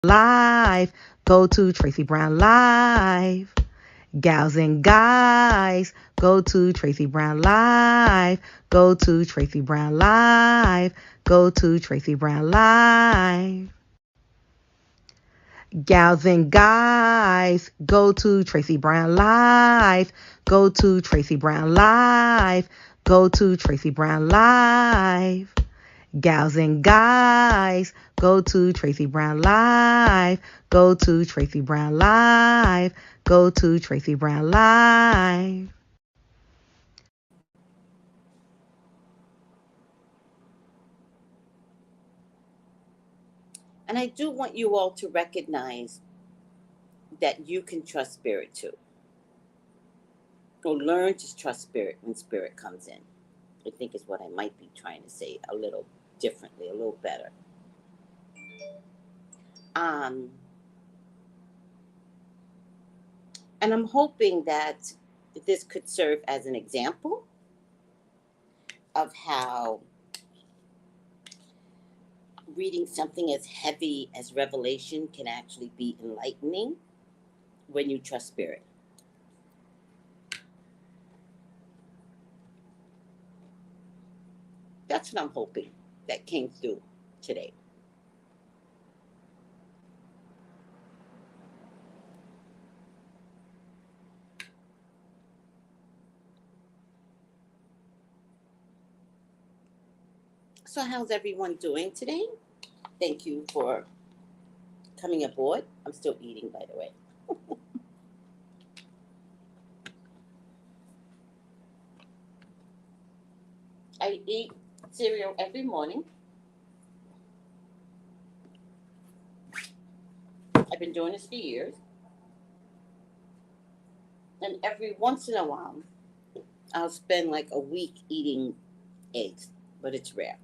Live. Go to Tracey Brown Live. Gals and guys, go to Tracey Brown Live. Go to Tracey Brown Live. Go to Tracey Brown Live. Gals and guys, go to Tracey Brown Live. Go to Tracey Brown Live. Go to Tracey Brown Live. Gals and guys, go to Tracey Brown Live. Go to Tracey Brown Live. Go to Tracey Brown Live. And I do want you all to recognize that you can trust spirit too. Or learn to trust spirit when spirit comes in. I think is what I might be trying to say a little differently, a little better. And I'm hoping that this could serve as an example of how reading something as heavy as Revelation can actually be enlightening when you trust spirit. That's what I'm hoping that came through today. So how's everyone doing today? Thank you for coming aboard. I'm still eating, by the way. I eat cereal every morning. I've been doing this for years. And every once in a while, I'll spend like a week eating eggs, but it's rare.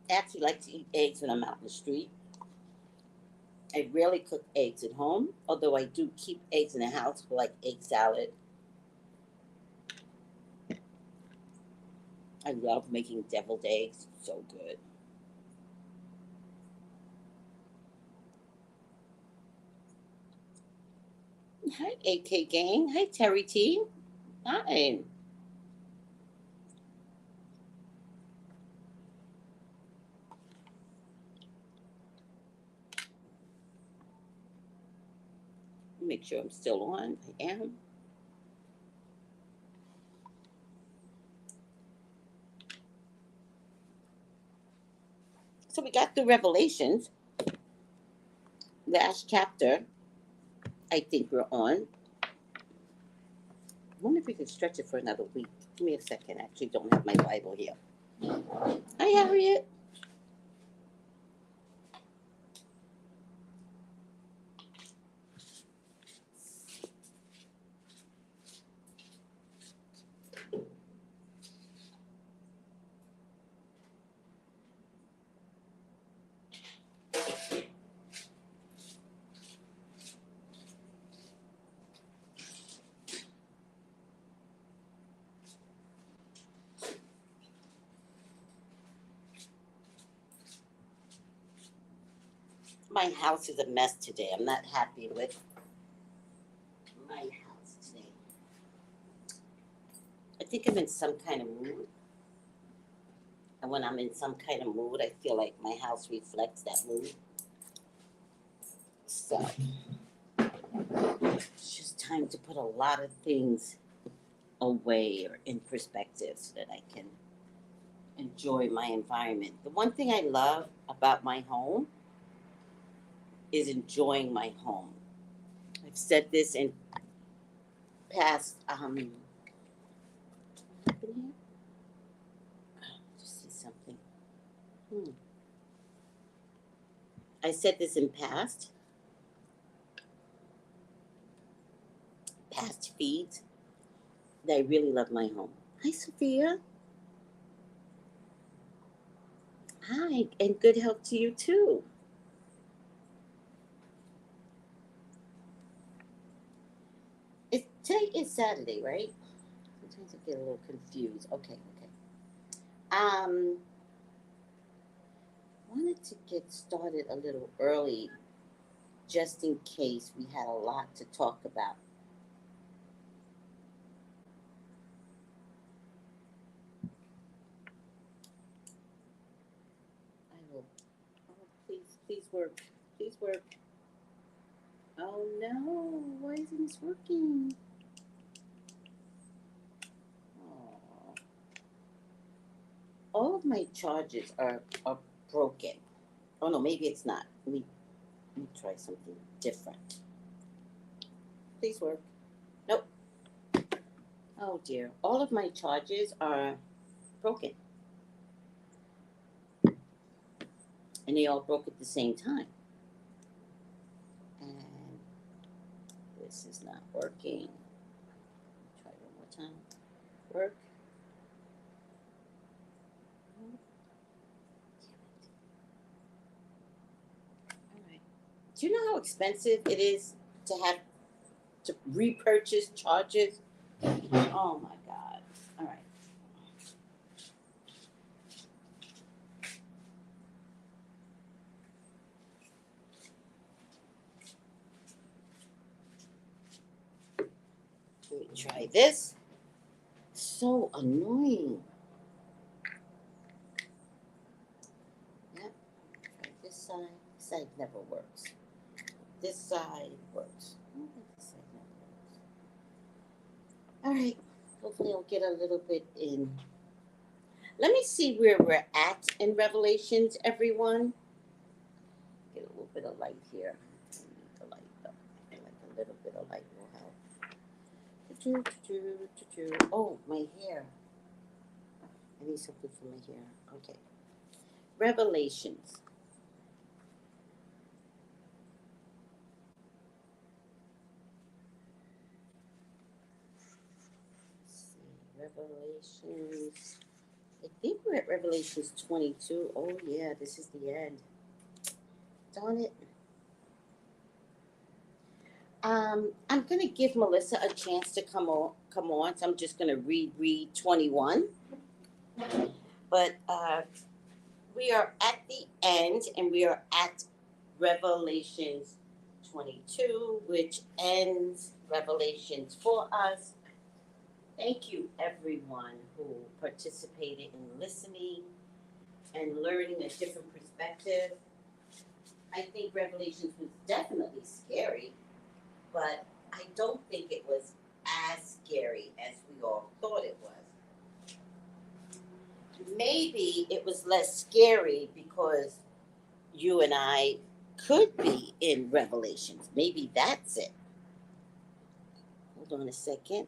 I actually like to eat eggs when I'm out in the street. I rarely cook eggs at home, although I do keep eggs in the house for like egg salad. I love making deviled eggs. So good. Hi, AK Gang. Hi, Terry T. Hi. Make sure I'm still on. I am. So we got through Revelations. Last chapter, I think we're on. I wonder if we can stretch it for another week. Give me a second. I actually don't have my Bible here. Hi, Harriet. My house is a mess today. I'm not happy with my house today. I think I'm in some kind of mood. And when I'm in some kind of mood, I feel like my house reflects that mood. So it's just time to put a lot of things away or in perspective so that I can enjoy my environment. The one thing I love about my home is enjoying my home. I've said this in past just see something. I said this in past feeds that I really love my home. Hi, Sophia. Hi, and good health to you too. Today is Saturday, right? Sometimes I get a little confused. Okay. Um, wanted to get started a little early just in case we had a lot to talk about. I will. Oh, please, please work. Please work. Oh no, why isn't this working? Oh. All of my charges are broken. Oh no, maybe it's not. Let me try something different. Please work. Nope. Oh dear. All of my charges are broken. And they all broke at the same time. And this is not working. Try one more time. Work. Oh, damn it. All right. Do you know how expensive it is to have to repurchase charges? Oh my god. All right. Let me try this. So annoying. Yep. Try this side. This side never works. This side works. This side never works. All right. Hopefully, I'll get a little bit in. Let me see where we're at in Revelations, everyone. Get a little bit of light here. I need the light though. I feel like a little bit of light will help. Oh, my hair. I need something for my hair. Okay. Revelations. Let's see. Revelations. I think we're at Revelations 22. Oh, yeah, this is the end. Darn it. I'm gonna give Melissa a chance to come on. So I'm just gonna read 21. But we are at the end, and we are at Revelations 22, which ends Revelations for us. Thank you, everyone who participated in listening and learning a different perspective. I think Revelations was definitely scary, but I don't think it was as scary as we all thought it was. Maybe it was less scary because you and I could be in Revelations. Maybe that's it. Hold on a second.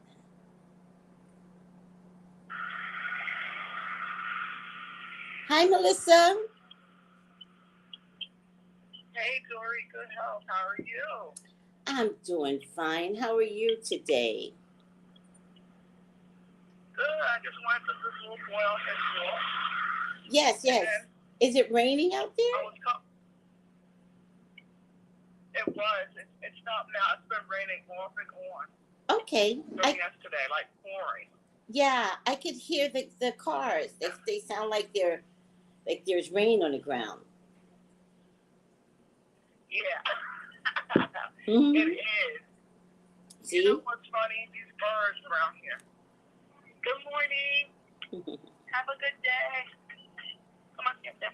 Hi, Melissa. Hey, Dory, good health. How are you? I'm doing fine. How are you today? Good. I just went to this little boy off at school. Yes, yes. And Is it raining out I there? was it was. It stopped now. It's been raining off and on Okay. from yesterday, like pouring. Yeah, I could hear the cars. They sound like they're like there's rain on the ground. Yeah. Mm-hmm. It is. See? You know what's funny? These birds around here. Good morning. Have a good day. Come on, get there.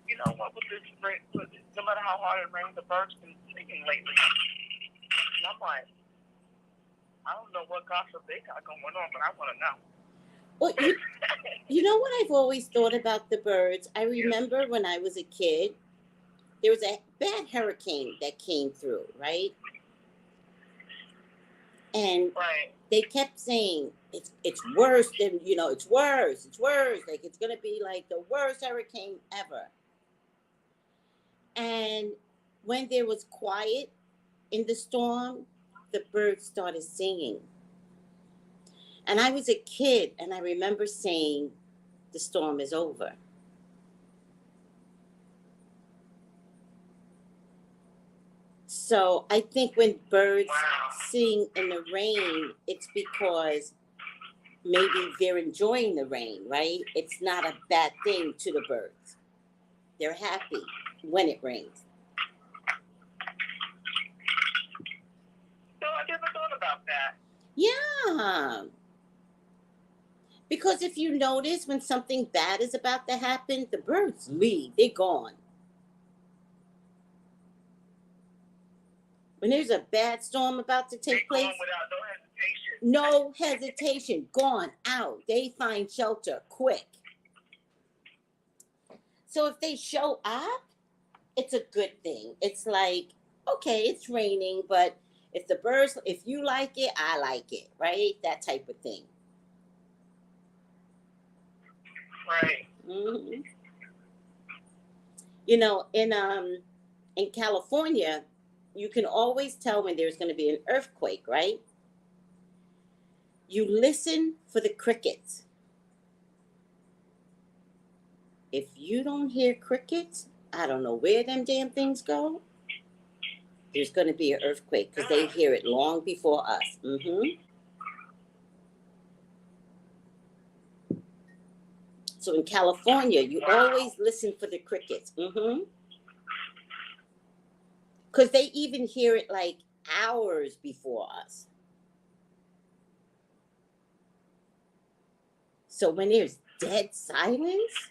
You know what? With this rain, no matter how hard it rains, the birds been singing lately. And I'm like, I don't know what gossip they got going on, but I want to know. Well, you know what I've always thought about the birds? I remember when I was a kid, there was a bad hurricane that came through, right? And Right. they kept saying it's worse than it's worse, like it's gonna be like the worst hurricane ever. And when there was quiet in the storm, the birds started singing. And I was a kid, and I remember saying, "The storm is over." So I think when birds sing in the rain, it's because maybe they're enjoying the rain, right? It's not a bad thing to the birds. They're happy when it rains. So I never thought about that. Yeah. Because if you notice when something bad is about to happen, the birds leave. They're gone. When there's a bad storm about to take place, without no hesitation, gone out. They find shelter quick. So if they show up, it's a good thing. It's like, okay, it's raining, but if you like it, I like it, right? That type of thing. Right. Mm-hmm. You know, in California, you can always tell when there's going to be an earthquake, right? You listen for the crickets. If you don't hear crickets, I don't know where them damn things go. There's going to be an earthquake because they hear it long before us. Mm-hmm. So in California, you always listen for the crickets. Mm-hmm. Because they even hear it like hours before us. So when there's dead silence,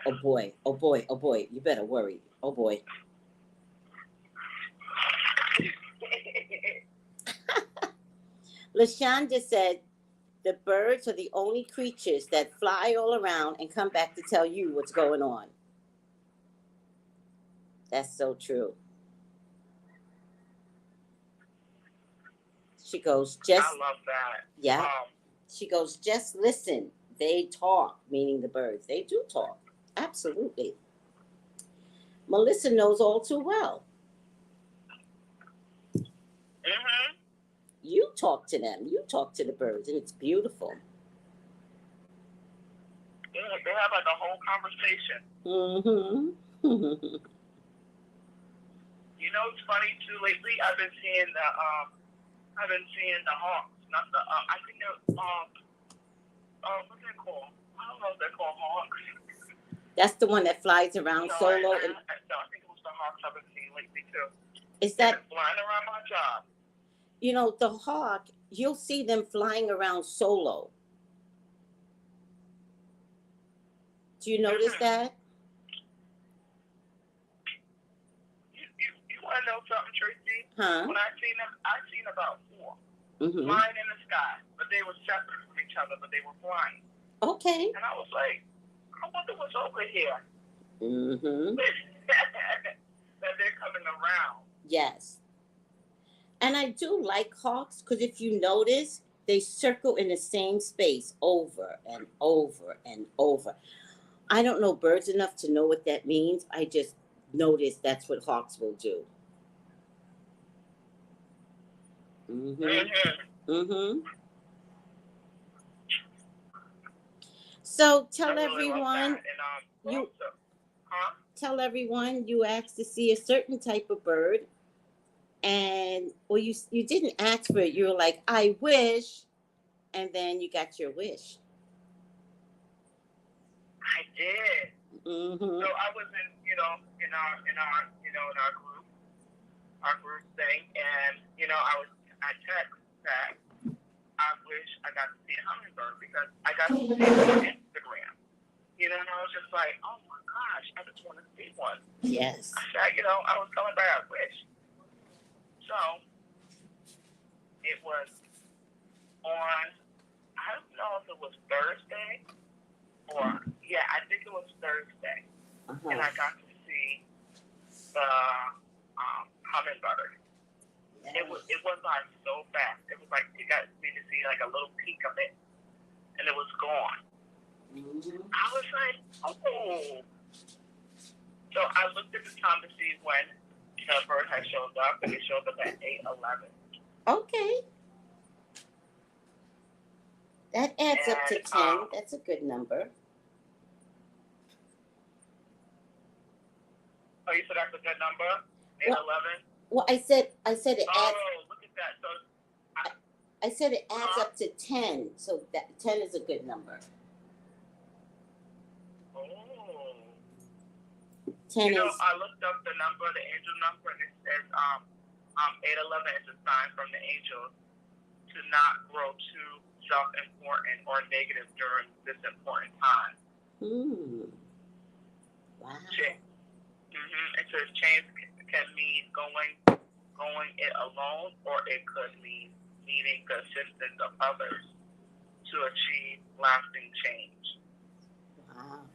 oh boy, oh boy, oh boy, you better worry. Oh boy. LaShonda said, the birds are the only creatures that fly all around and come back to tell you what's going on. That's so true. She goes, I love that. Yeah. She goes, just listen. They talk, meaning the birds. They do talk. Absolutely. Melissa knows all too well. Mm-hmm. You talk to them. You talk to the birds, and it's beautiful. Yeah, they have like a whole conversation. Mm-hmm. You know, it's funny too. Lately, I've been seeing the hawks. Not the I think they're what's that called? I don't know if they're called hawks. That's the one that flies around solo. No, I think it was the hawks I've been seeing lately too. Is that flying around my job? You know, the hawk, you'll see them flying around solo. Do you notice that? You want to know something, Tracy? Huh? When I seen them, I seen about 4 Mm-hmm. flying in the sky, but they were separate from each other, but they were flying. Okay. And I was like, I wonder what's over here. Mm-hmm. That they're coming around. Yes. And I do like hawks because if you notice, they circle in the same space over and over and over. I don't know birds enough to know what that means. I just noticed that's what hawks will do. Mm-hmm. Mm-hmm. Mm-hmm. So tell really everyone Huh? Tell everyone you asked to see a certain type of bird, and well, you didn't ask for it. You were like, I wish, and then you got your wish. I did. Mm-hmm. So I was in our group thing, and I text that I wish I got to see a hummingbird because I got to see it on Instagram. And I was just like, oh my gosh, I just want to see one. Yes. I was coming by a wish. So it was on, I don't know if it was Thursday or, I think it was Thursday. Uh-huh. And I got to see the hummingbird. Yes. It was like so fast. It was like you got me to see like a little peek of it, and it was gone. Mm-hmm. I was like, oh. So I looked at the time to see when the bird had showed up, and it showed up at 8:11. Okay. That adds up to 10. That's a good number. Oh, you said that's a good number? 8:11? Well, I said it adds. Oh, look at that. So I said it adds up to 10, so that 10 is a good number. Oh. 10 is. I looked up the number, the angel number, and it says 811 is a sign from the angels to not grow too self-important or negative during this important time. Wow. It says change can mean going it alone, or it could mean needing the assistance of others to achieve lasting change. Wow.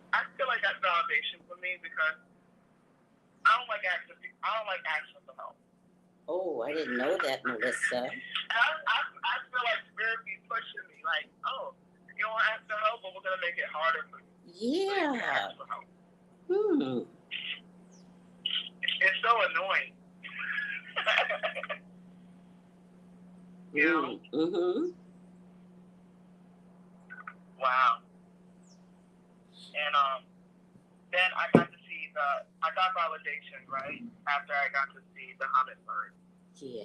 I feel like that's validation for me because I don't like asking for help. Oh, I didn't know that, Melissa. I feel like spirit be pushing me, like, oh, you don't ask for help, but we're gonna make it harder for you. Yeah. So ask for help. It's so annoying. Wow. And then I got validation, right? After I got to see the hummingbird. Yeah.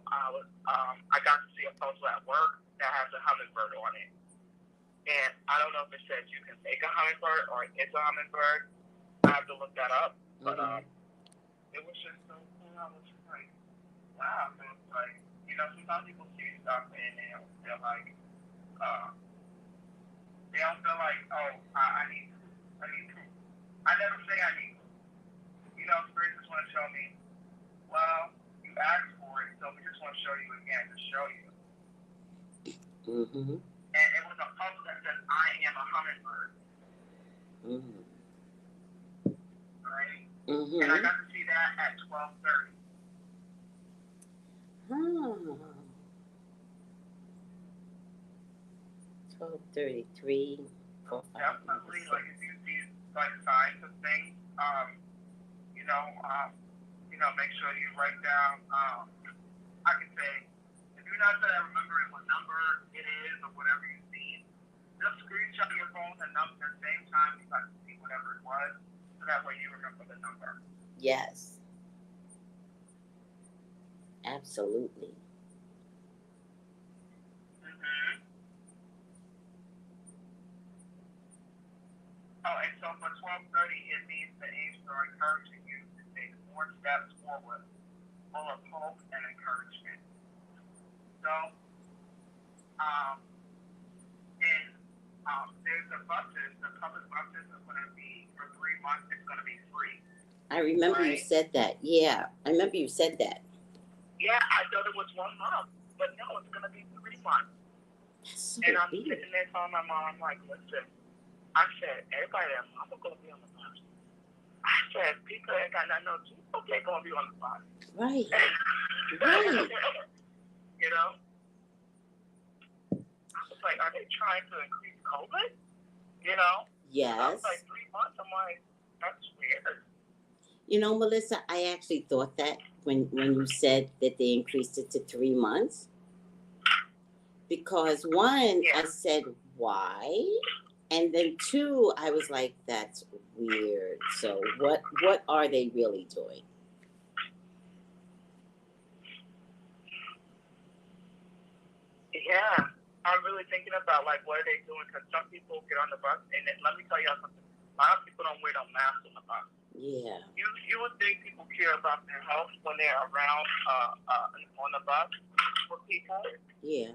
I got to see a poster at work that has a hummingbird on it. And I don't know if it says you can make a hummingbird or it's a hummingbird. I have to look that up. But it was just so cool. I was just like, wow. So it's like, sometimes people see stuff and they don't feel like, oh, I need proof. I never say I need proof. Spirit just want to show me, well, you asked for it, so we just want to show you again to show you. And it was a post that says, I am a hummingbird. Right? And I got to see that at 12:30. 12:33. Definitely, like if you see like signs of things, make sure you write down. I can say, if you're not going to remember what number it is or whatever you see, just screenshot your phone and number at the same time you got to see whatever it was, so that way you remember the number. Yes. Absolutely. Oh, and so for 12:30, it means the angels are encouraging you to take more steps forward, full of hope and encouragement. So, there's the buses, the public buses are going to be for 3 months. It's going to be free. I remember you said that. Yeah, I remember you said that. Yeah, I thought it was 1 month, but no, it's going to be 3 months. So and I'm sitting there telling my mom, like, listen, I said, everybody at mama going to be on the bus. I said, people ain't got nothing to do. They're going to be on the bus. Right. I was like, are they trying to increase COVID? Yes. I was like, 3 months. I'm like, that's weird. Melissa, I actually thought that when you said that they increased it to 3 months. Because one, I said, why? And then two, I was like, that's weird. So what are they really doing? Yeah, I'm really thinking about, like, what are they doing? Because some people get on the bus, and let me tell y'all something. A lot of people don't wear no mask on the bus. Yeah. You would think people care about their health when they're around on the bus with people. Yeah.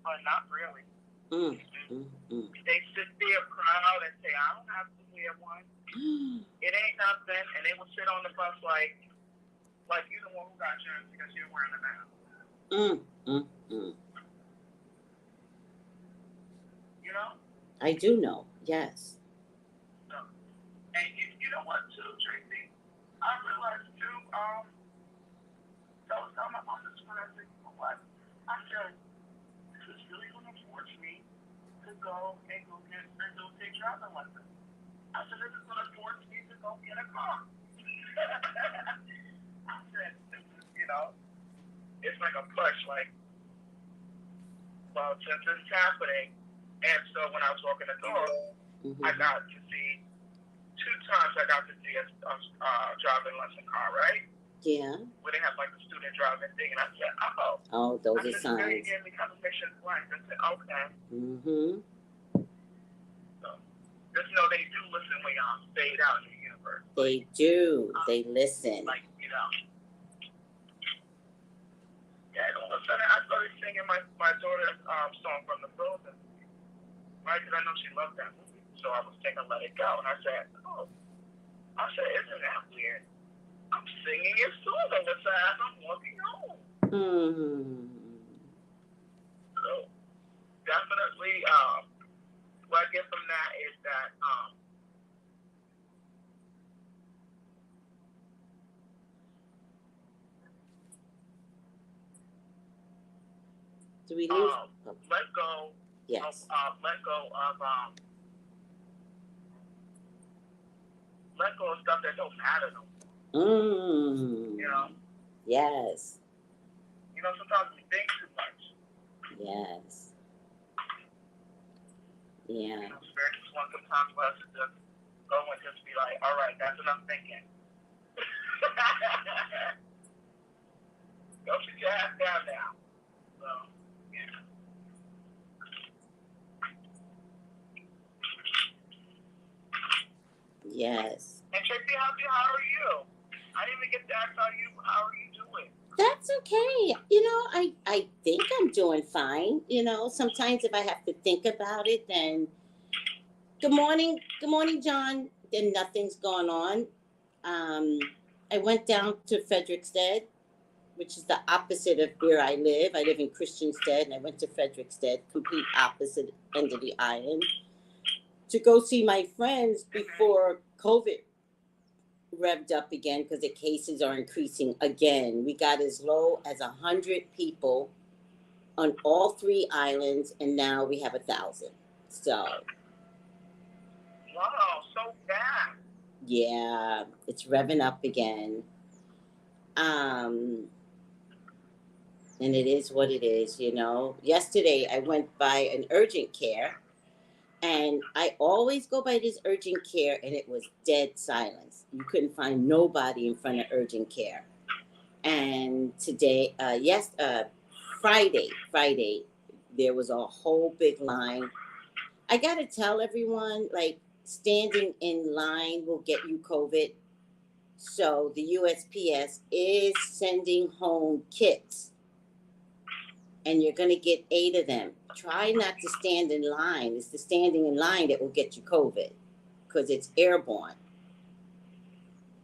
But not really. They sit there proud and say, I don't have to wear one. It ain't nothing. And they will sit on the bus like you're the one who got yours because you're wearing a mask. I do know, yes. So, and you know what, too, Tracy? I realized, too, so my mom this one, I said, you know what? I said, this is really going to force me to go take driving lessons. I said, this is going to force me to go get a car. I said, this is, it's like a push, like, well, since it's happening, and so when I was walking the dog, I got to see, 2 times I got to see a driving lesson car, right? Yeah. Where they have like the student driving thing, and I said, oh. Oh, those I are said, signs. you gave me confirmation twice. I said, okay. Mm-hmm. So just know they do listen when y'all fade out in the universe. They do. They listen. Like, you know. Yeah, and all of a sudden I started singing my daughter's song from the Frozen, right? Because I know she loved that movie. So I was singing Let It Go, and I said, oh. I said, isn't that weird? I'm singing your song as I'm walking home. Mm-hmm. So definitely, what I get from that is that do we lose? let go. Yes. Let go of let go of stuff that don't matter no more. Mm. You know. Yes. You know, sometimes we think too much. Yes. Yeah. You know, Spirit just wants sometimes for us to just go and just be like, all right, that's enough thinking. Go sit your ass down now. So, yeah. Yes. And Tracy, how are you? I didn't even get to ask how are you doing? That's okay. You know, I think I'm doing fine. You know, sometimes if I have to think about it, then good morning, John. Then nothing's going on. I went down to Frederickstead, which is the opposite of where I live. I live in Christiansted, and I went to Frederickstead, complete opposite end of the island, to go see my friends before COVID revved up again because the cases are increasing again. We got as low as 100 people on all 3 islands, and now we have 1,000. So, wow, so bad. Yeah, it's revving up again. And it is what it is, you know. Yesterday, I went by an urgent care, and I always go by this urgent care, and it was dead silence. You couldn't find nobody in front of urgent care. And today, Friday, there was a whole big line. I gotta tell everyone, like, standing in line will get you COVID. So the USPS is sending home kits, and you're gonna get 8 of them. Try not to stand in line. It's the standing in line that will get you COVID, because it's airborne.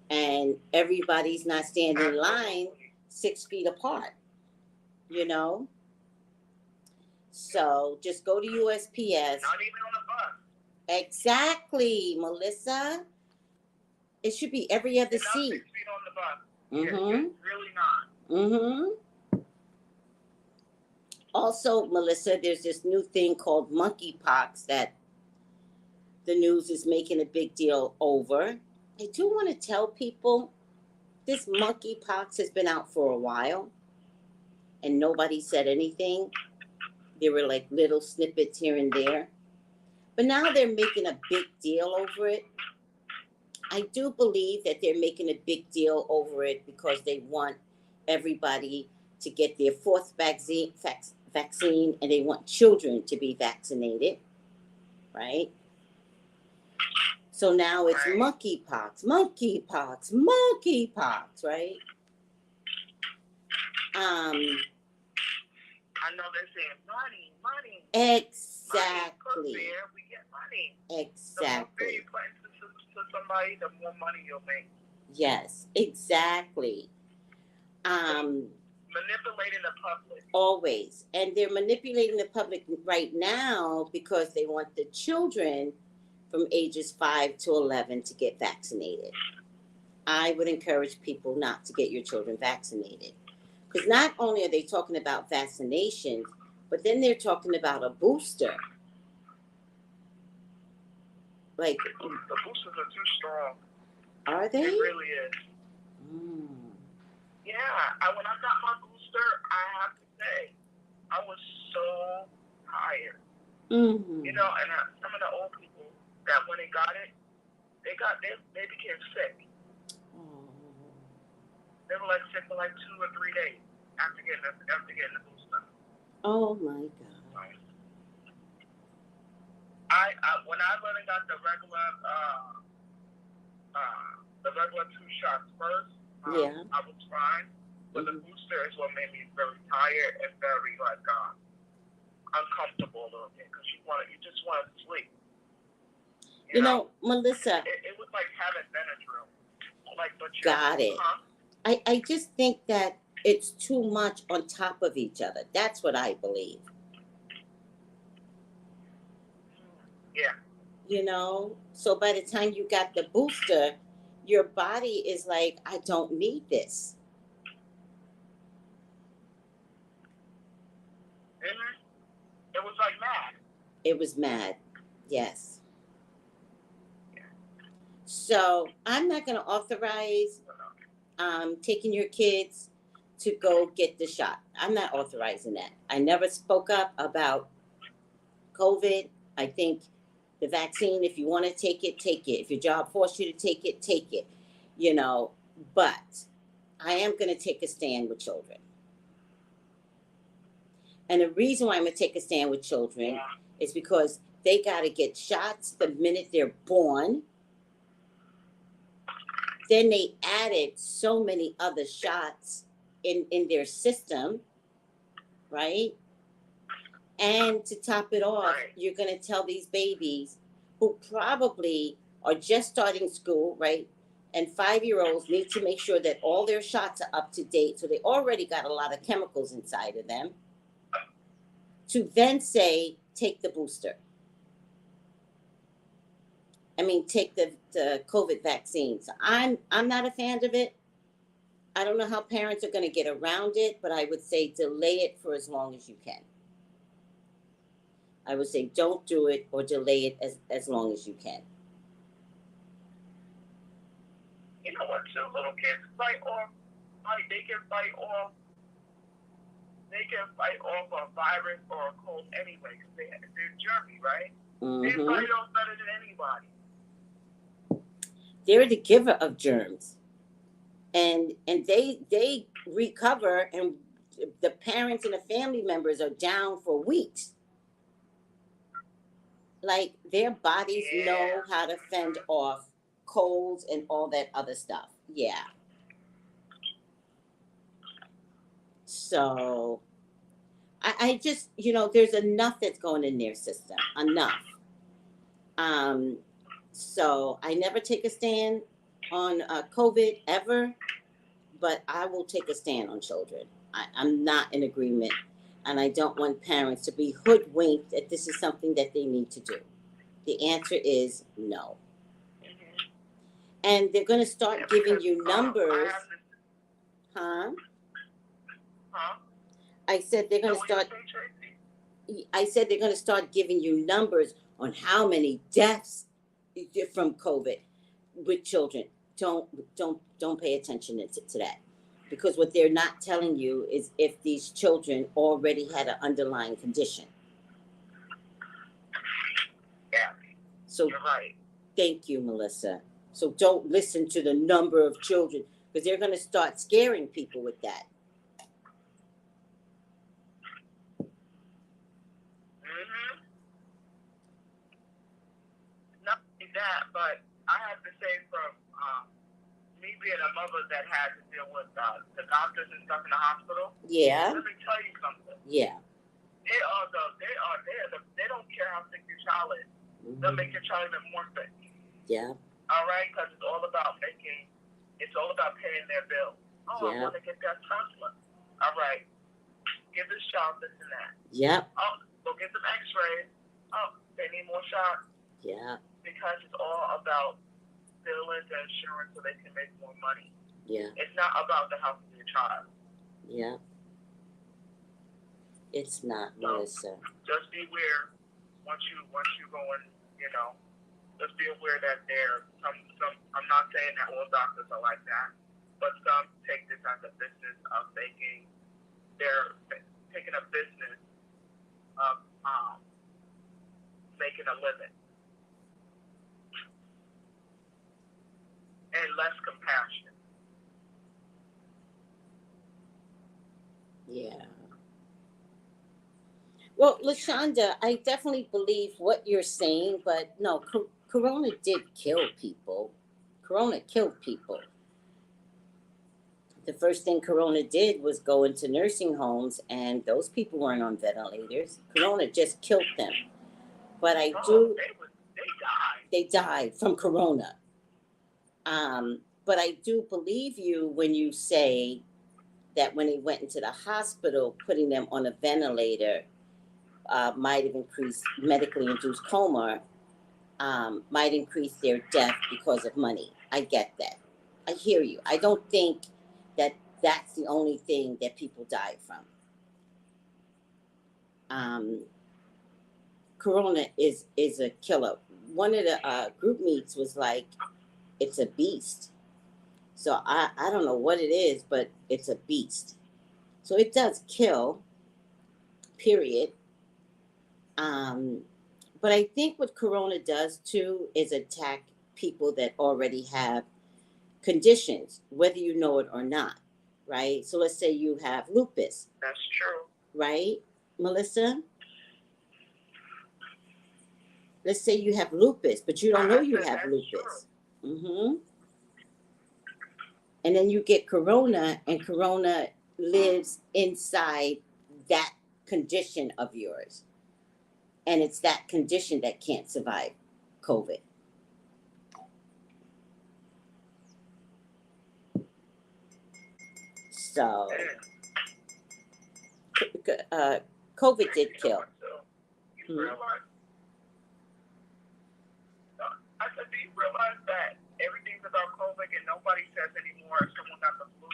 And everybody's not standing in line 6 feet apart, you know? So just go to USPS. Not even on the bus. Exactly, Melissa. It should be every other seat. 6 feet on the bus. Mm-hmm. It's really not. Mm-hmm. Also, Melissa, there's this new thing called monkeypox that the news is making a big deal over. I do want to tell people this monkeypox has been out for a while, and nobody said anything. There were like little snippets here and there. But now they're making a big deal over it. I do believe that they're making a big deal over it because they want everybody to get their 4th vaccine, and they want children to be vaccinated, right? So now it's monkeypox, right? I know they're saying money. Exactly. Money, we get money. Exactly. The more fear you put into somebody, the more money you'll make. Yes, exactly. Manipulating the public. Always. And they're manipulating the public right now because they want the children from ages 5 to 11 to get vaccinated. I would encourage people not to get your children vaccinated. Because not only are they talking about vaccinations, but then they're talking about a booster. Like, the boosters are too strong. Are they? It really is. Yeah, when I got my booster, I have to say, I was so tired. Mm-hmm. You know, and some of the old people that when they got it, they became sick. Oh. They were like sick for like 2 or 3 days after getting the booster. Oh my God. Right. I when I went and got the regular 2 shots first, Yeah. I was fine. But the booster is what made me very tired and very like uncomfortable a little bit because you just want to sleep. You know, Melissa. It was like having Benadryl. Like, but got it. Huh? I just think that it's too much on top of each other. That's what I believe. Yeah. You know, so by the time you got the booster, your body is like, I don't need this. Mm-hmm. It was like mad. It was mad. Yes. So I'm not going to authorize taking your kids to go get the shot. I'm not authorizing that. I never spoke up about COVID. I think the vaccine, if you want to take it, take it. If your job forced you to take it, take it. You know, but I am going to take a stand with children. And the reason why I'm going to take a stand with children is because they got to get shots the minute they're born. Then they added so many other shots in their system, right? And to top it off, you're going to tell these babies who probably are just starting school, right? And 5-year-olds need to make sure that all their shots are up to date. So they already got a lot of chemicals inside of them. To then say, take the booster. I mean, take the COVID vaccines. I'm not a fan of it. I don't know how parents are going to get around it, but I would say delay it for as long as you can. I would say don't do it or delay it as long as you can. You know what? Too, little kids fight off. Like they can fight off a virus or a cold anyway because they're germy, right? Mm-hmm. They fight off better than anybody. They're the giver of germs, and they recover, and the parents and the family members are down for weeks. Like their bodies know how to fend off colds and all that other stuff. Yeah. So I just, there's enough that's going in their system. Enough. So I never take a stand on COVID ever, but I will take a stand on children. I'm not in agreement, and I don't want parents to be hoodwinked that this is something that they need to do. The answer is no. Mm-hmm. And they're going to start giving you numbers. Huh? I said they're going to start. I said they're going to start giving you numbers on how many deaths from COVID with children. Don't pay attention to that, because what they're not telling you is if these children already had an underlying condition. Yeah. So you're right. Thank you, Melissa. So don't listen to the number of children, because they're going to start scaring people with that. Not only that, but I have to say from me being a mother that had to deal with the doctors and stuff in the hospital. Yeah. Let me tell you something. Yeah. They don't care how sick your child is. Mm-hmm. They'll make your child even more sick. Yeah. All right, because it's all about paying their bills. Oh, yeah. I want to get that Tesla. All right, give this shot, this and that. Yep. Oh, go get some X-rays. Oh, they need more shots. Yeah. Because it's all about billing the insurance so they can make more money. Yeah. It's not about the health of your child. Yeah. It's not, Melissa. Just beware once you go in, just be aware that there some I'm not saying that all doctors are like that, but some take this as a business of they're taking a business of making a living. And less compassion. Well, LaShonda, I definitely believe what you're saying, but no, Corona did kill people. Corona killed people. The first thing Corona did was go into nursing homes, and those people weren't on ventilators. Corona just killed them. But I do. They died. They died from Corona. But I do believe you when you say that when they went into the hospital, putting them on a ventilator might have increased medically induced coma, might increase their death because of money. I get that. I hear you. I don't think that that's the only thing that people died from. Corona is a killer. One of the group meets was like, it's a beast. So I don't know what it is, but it's a beast. So it does kill, period. But I think what Corona does too is attack people that already have conditions, whether you know it or not, right? So let's say you have lupus. That's true. Right, Melissa? Let's say you have lupus, but you don't know you have lupus. Mm-hmm. And then you get Corona, and Corona lives inside that condition of yours. And it's that condition that can't survive COVID. So, COVID did kill. You realize, I said, do you realize that everything's about COVID and nobody says anymore if someone got the flu?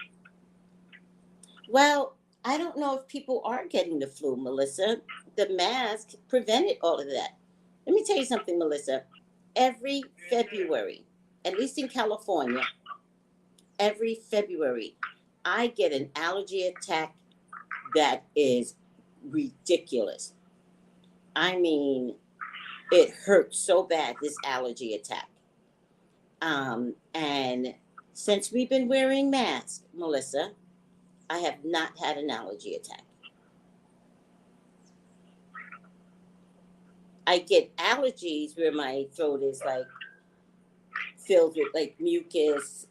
Well, I don't know if people are getting the flu, Melissa. The mask prevented all of that. Let me tell you something, Melissa. Every February, at least in California, every February, I get an allergy attack that is ridiculous. I mean, it hurts so bad, this allergy attack. And since we've been wearing masks, Melissa, I have not had an allergy attack. I get allergies where my throat is like filled with like mucus,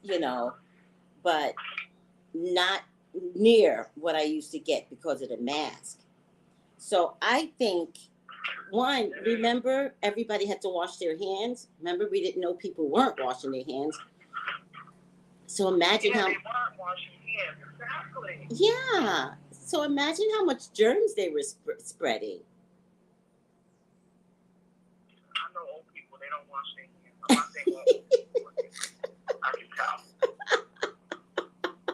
but not near what I used to get because of the mask. So I think, one, remember everybody had to wash their hands. Remember, we didn't know people weren't washing their hands. So imagine how. They weren't washing hands, exactly. Yeah. So imagine how much germs they were spreading. I know old people, they don't wash their hands. I'm not saying old people. I can tell.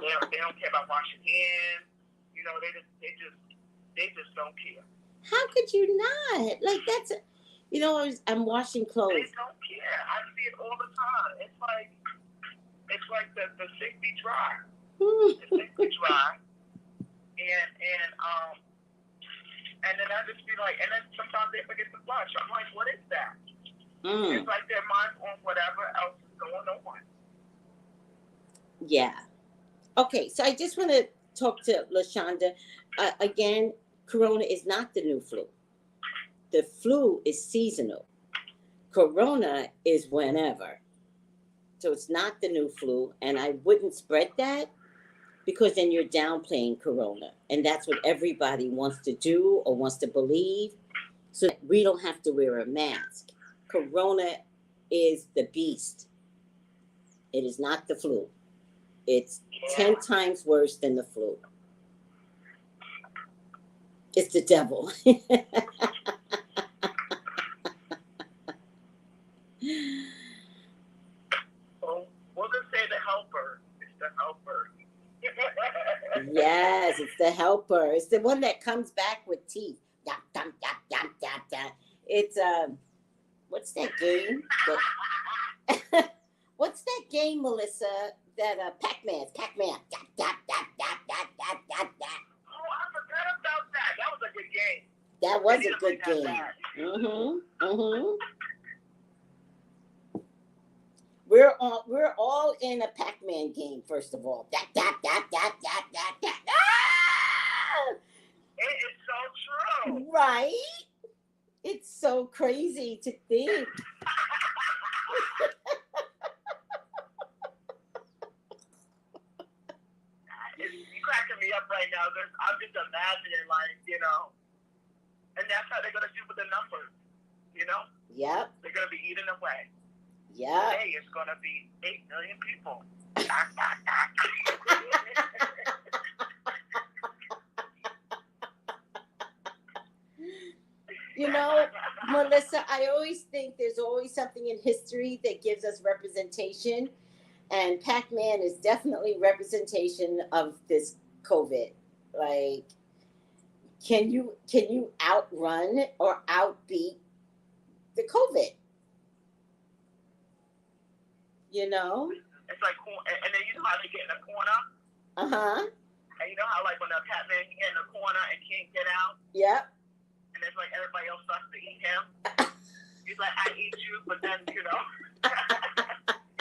They don't care about washing hands. They just don't care. How could you not? Like, that's, I'm washing clothes. They don't care. I see it all the time. It's like the sink be dry. The sink be dry. And then I just be like, and then sometimes they forget to flush. I'm like, what is that? It's like their mind's on whatever else is going on. Yeah. Okay, so I just want to talk to LaShonda. Again, Corona is not the new flu. The flu is seasonal. Corona is whenever. So it's not the new flu, and I wouldn't spread that because then you're downplaying Corona. And that's what everybody wants to do or wants to believe. So we don't have to wear a mask. Corona is the beast. It is not the flu. It's 10 times worse than the flu. It's the devil. So we'll just say the helper. It's the helper. Yes, it's the helper. It's the one that comes back with teeth. Dum, dum, dum, dum, dum, dum. It's what's that game? What's that game, Melissa? That Pac-Man. Pac-Man. Dum, dum, dum, dum, dum, dum, dum, dum. Oh, I forgot about that. That was a good game. That was a good game. We're all in a Pac-Man game. First of all, It is so true. know. Right? It's so crazy to think. You're cracking me up right now. I'm just imagining, like, you know, and that's how they're going to do with the numbers, you know? Yep. They're going to be eating away. Yep. Today it's going to be 8 million people. You know, Melissa, I always think there's always something in history that gives us representation, and Pac-Man is definitely representation of this COVID. Like, can you outrun or outbeat the COVID? You know? It's like, and then you know how they get in a corner? Uh-huh. And you know how, like, when the Pac-Man get in the corner and can't get out? Yep. And it's like everybody else starts to eat him. He's like, I eat you, but then, you know.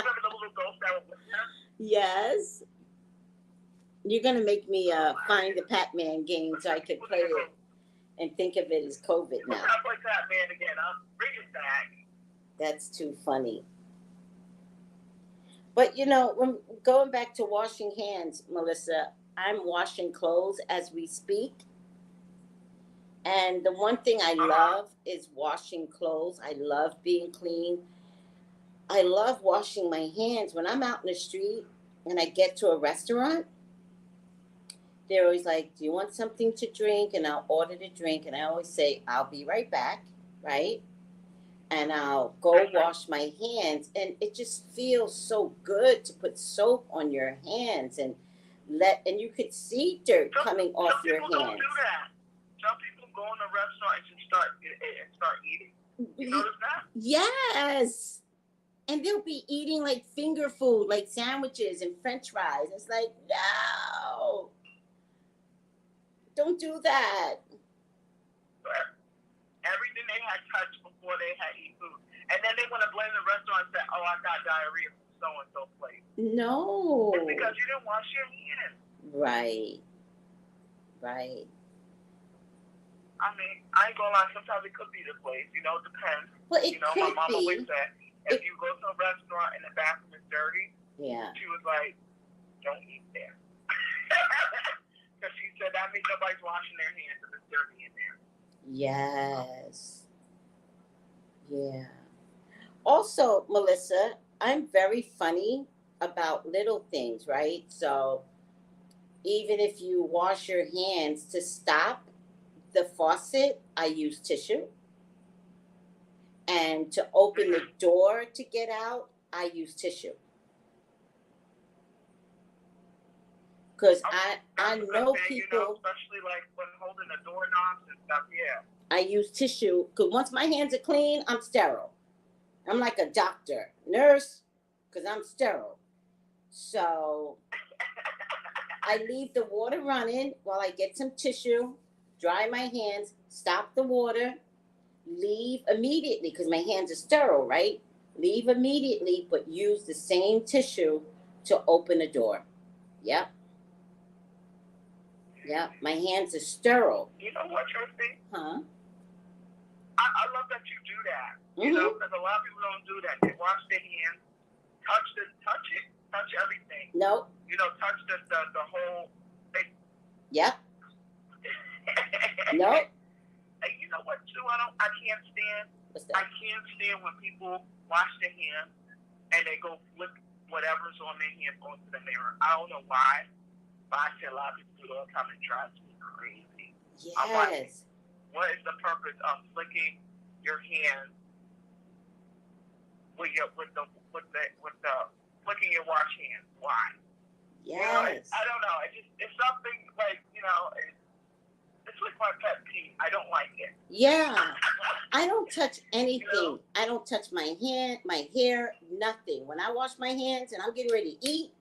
Remember the little ghost that was with him? Yes. You're going to make me find the Pac-Man game so I can play it and think of it as COVID now. I'll play Pac-Man again. I'll bring it back. That's too funny. But, you know, when going back to washing hands, Melissa, I'm washing clothes as we speak. And the one thing I love is washing clothes. I love being clean. I love washing my hands. When I'm out in the street and I get to a restaurant, they're always like, do you want something to drink? And I'll order the drink. And I always say, I'll be right back, right? And I'll go wash my hands. And it just feels so good to put soap on your hands and you could see dirt coming off your hands. Some people don't do that. Some people go in a restaurant and just start eating. You notice that? Yes. And they'll be eating like finger food, like sandwiches and French fries. It's like, no. Don't do that. Everything they had touched before they had eaten food. And then they want to blame the restaurant and say, oh, I got diarrhea from so-and-so place. No. It's because you didn't wash your hands. Right. Right. I mean, I ain't gonna lie, sometimes it could be the place, you know, it depends. Well, it you know, could my mom be. always said, if you go to a restaurant and the bathroom is dirty, yeah, she was like, don't eat there. Because she said that means nobody's washing their hands if it's dirty in there. Yes. Yeah. Also, Melissa, I'm very funny about little things, right? So even if you wash your hands, to stop the faucet, I use tissue. And to open the door to get out, I use tissue. Because I know people, you know, especially like when holding the doorknobs and stuff, yeah. I use tissue because once my hands are clean, I'm sterile. I'm like a doctor, nurse, because I'm sterile. So I leave the water running while I get some tissue, dry my hands, stop the water, leave immediately because my hands are sterile, right? Leave immediately, but use the same tissue to open the door. Yep. Yeah, my hands are sterile. You know what, Tracey? Huh? I love that you do that. You know, because a lot of people don't do that. They wash their hands, touch everything. Nope. You know, touch the whole thing. Yep. Nope. And you know what, too? I can't stand. What's that? I can't stand when people wash their hands and they go flip whatever's on their hands onto the mirror. I don't know why, but I see a lot of people do it all the time and it drives me crazy. Yes. I'm like, what is the purpose of flicking your hands with the flicking your wash hands? Why? Yes. You know, I don't know. It's something like, you know, it's like my pet peeve. I don't like it. Yeah. I don't touch anything. You know? I don't touch my hand, my hair, nothing. When I wash my hands and I'm getting ready to eat,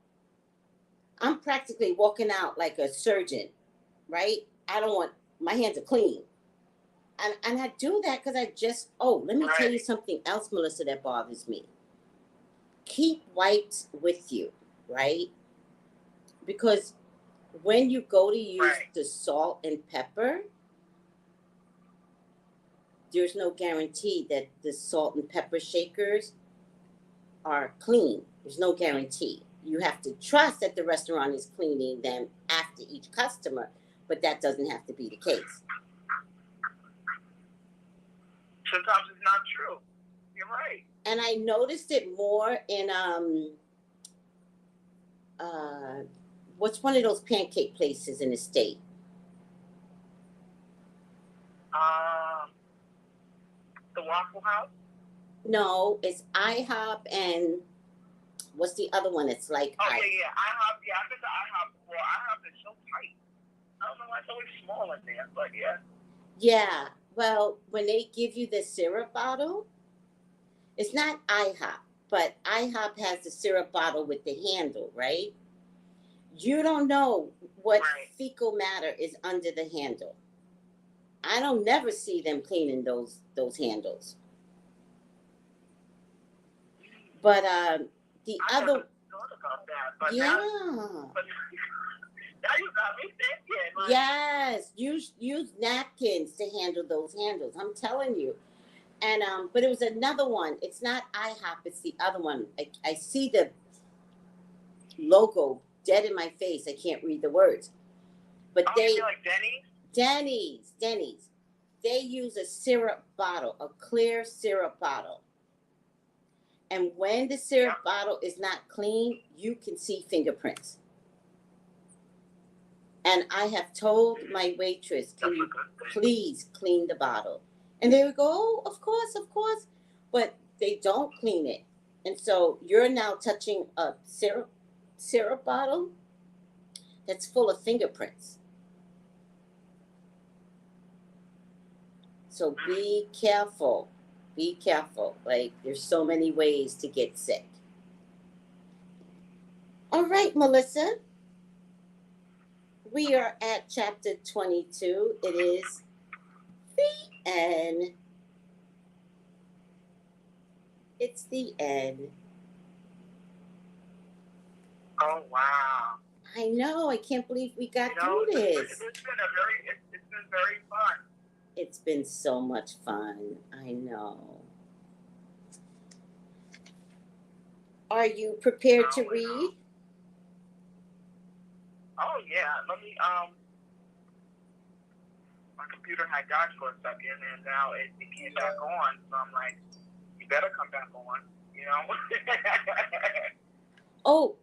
I'm practically walking out like a surgeon, right? I don't want, my hands are clean. And I do that because let me tell you something else, Melissa, that bothers me. Keep wipes with you, right? Because when you go to use the salt and pepper, there's no guarantee that the salt and pepper shakers are clean. There's no guarantee. You have to trust that the restaurant is cleaning them after each customer, but that doesn't have to be the case. Sometimes it's not true. You're right. And I noticed it more in what's one of those pancake places in the state? The Waffle House? No, it's IHOP and what's the other one? It's like IHOP. Yeah, I've been to IHOP before. IHOP is so tight. I don't know why it's always small in there, but yeah. Yeah. Well, when they give you the syrup bottle, it's not IHOP, but IHOP has the syrup bottle with the handle, right? You don't know what fecal matter is under the handle. I don't never see them cleaning those handles. But the I other never thought about that, but yeah. Now you got me thinking. Like, yes, use napkins to handle those handles. I'm telling you. And but it was another one. It's not IHOP. It's the other one. I see the logo dead in my face. I can't read the words. But you mean like Denny's? Denny's. They use a syrup bottle, a clear syrup bottle. And when the syrup bottle is not clean, you can see fingerprints. And I have told my waitress, can you please clean the bottle? And they would go, oh, of course. But they don't clean it. And so you're now touching a syrup bottle that's full of fingerprints. So be careful. Be careful. Like, there's so many ways to get sick. All right, Melissa. We are at chapter 22. It is the end. It's the end. Oh, wow. I know. I can't believe we got through this. It's been very fun. It's been so much fun. I know. Are you prepared to read? Oh, yeah. Let me, my computer had died for a second, and now it came back on. So I'm like, you better come back on, you know? Oh,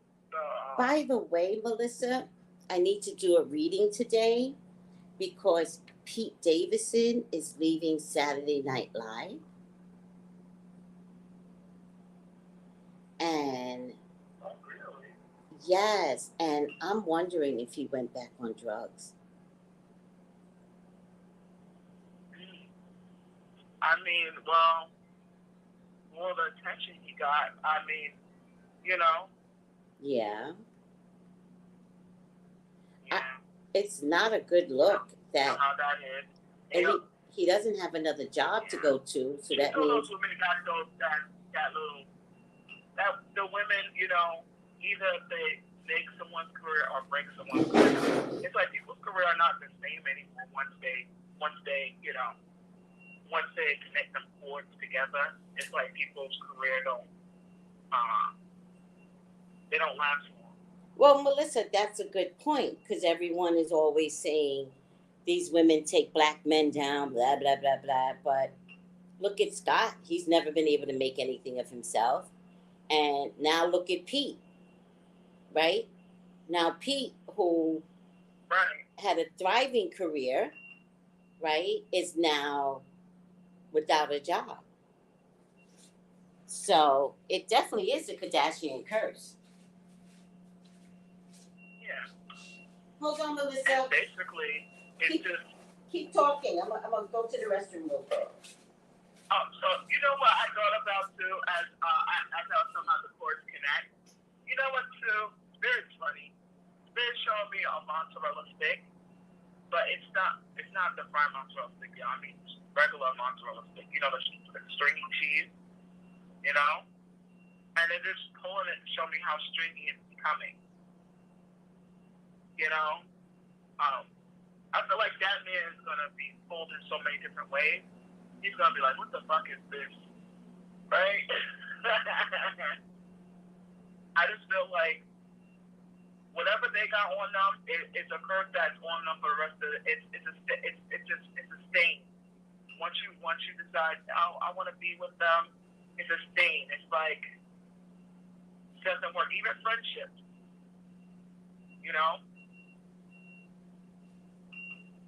by the way, Melissa, I need to do a reading today because Pete Davidson is leaving Saturday Night Live. And really? Yes, and I'm wondering if he went back on drugs. I mean, well, all the attention he got, I mean, you know. Yeah. Yeah. It's not a good look that. You know how that is. And he doesn't have another job to go to, so that means. Those women got that little. The women, you know, either they make someone's career or break someone's career. It's like people's career are not the same anymore once they, you know, once they connect them chords together. It's like people's career they don't last long. Well, Melissa, that's a good point because everyone is always saying these women take black men down, blah, blah, blah, blah. But look at Scott. He's never been able to make anything of himself. And now look at Pete, right? Now Pete, who had a thriving career, right, is now without a job. So it definitely is a Kardashian curse. Yeah. Hold on, Melissa. And basically, keep talking. I'm gonna go to the restroom real quick. So you know what I thought about too, as I thought somehow the chords connect. You know what too? Spirit's funny. Spirit showed me a mozzarella stick, but it's not the fried mozzarella stick. I mean regular mozzarella stick. You know the stringy cheese. You know, and they're just pulling it to show me how stringy it's becoming. You know, I feel like that man is gonna be pulled in so many different ways. he's gonna be like, what the fuck is this? Right? I just feel like whatever they got on them, it's a curse that's on them for the rest of it. It's a stain. Once you decide, oh, I want to be with them, it's a stain. It's like it doesn't work. Even friendships, you know,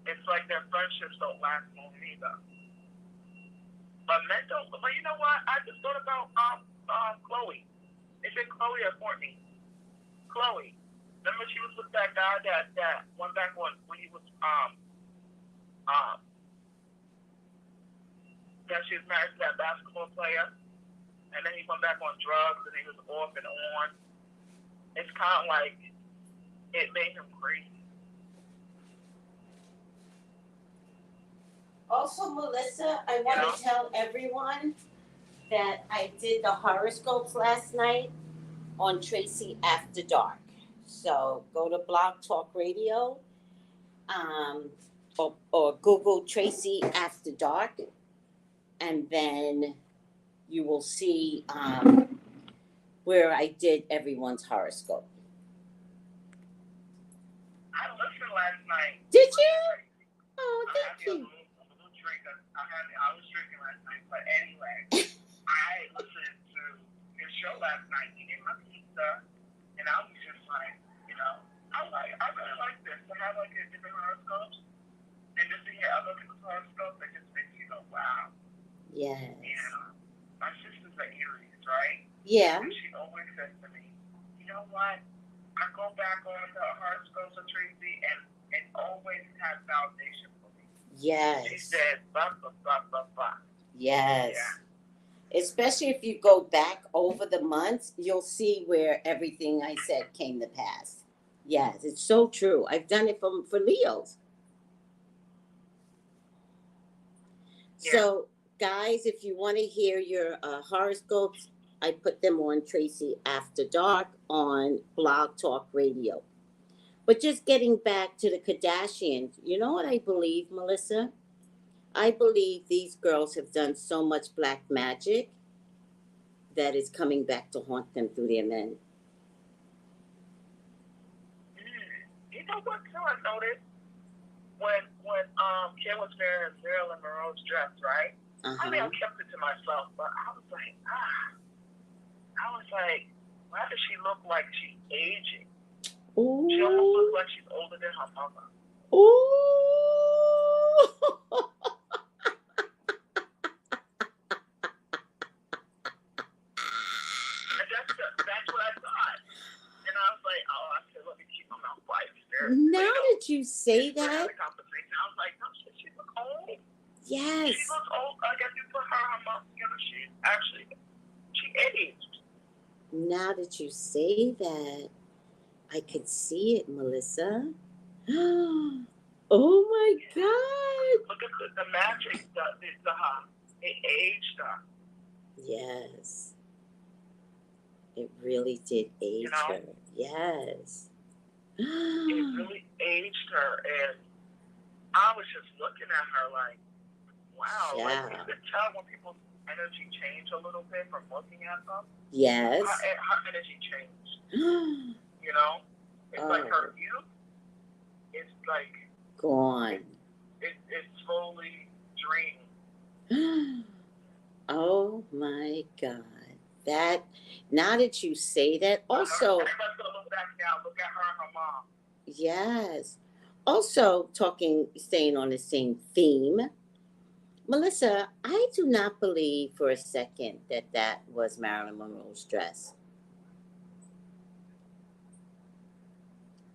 it's like their friendships don't last long either. But men don't. But you know what? I just thought about Chloe. Is it Chloe or Courtney? Chloe. Remember she was with that guy that went back when he was that she was married to that basketball player, and then he went back on drugs and he was off and on. It's kind of like it made him crazy. Also, Melissa, I want to tell everyone that I did the horoscopes last night on Tracy After Dark. So go to Blog Talk Radio, or Google Tracy After Dark, and then you will see where I did everyone's horoscope. I listened last night. Did you? Oh, thank you. I was drinking last night, but anyway, I listened to your show last night, eating my pizza, and I was just like, you know, I really like this to have like a different horoscopes, and just to hear other people's horoscopes, it just makes you go, wow. Yes. Yeah. My sister's an Aries, right? Yeah. And she always says to me, you know what? I go back on the horoscopes of Tracy, and it always has validation. Yes. She said, blah, blah, blah, blah, blah. Yes. Yeah. Especially if you go back over the months, you'll see where everything I said came to pass. Yes, it's so true. I've done it for Leos. Yeah. So, guys, if you want to hear your horoscopes, I put them on Tracy After Dark on Blog Talk Radio. But just getting back to the Kardashians, you know what I believe, Melissa? I believe these girls have done so much black magic that is coming back to haunt them through their men. You know what, too, I noticed? When Kim was wearing Marilyn Monroe's dress, right? I mean, I kept it to myself, but I was like, why does she look like she's aging? Ooh. She almost looks like she's older than her mother. Ooh. That's what I thought. And I was like, I said, let me keep my mouth quiet. Now that you say that. I was like, no, she looks old. Yes. She looks old. I guess you put her and her mom together. She aged. Now that you say that, I could see it, Melissa. Oh my God. Look at the magic, it aged her. Yes. It really did age her. Yes. It really aged her, and I was just looking at her like, wow. Yeah. Like, you could tell when people's energy changed a little bit from looking at them. Yes. Her energy changed. You know? It's like her youth is like gone. It's slowly draining. Oh my God. That, now that you say that, also. Everybody's gonna look back now, look at her and her mom. Yes. Also, staying on the same theme, Melissa, I do not believe for a second that was Marilyn Monroe's dress.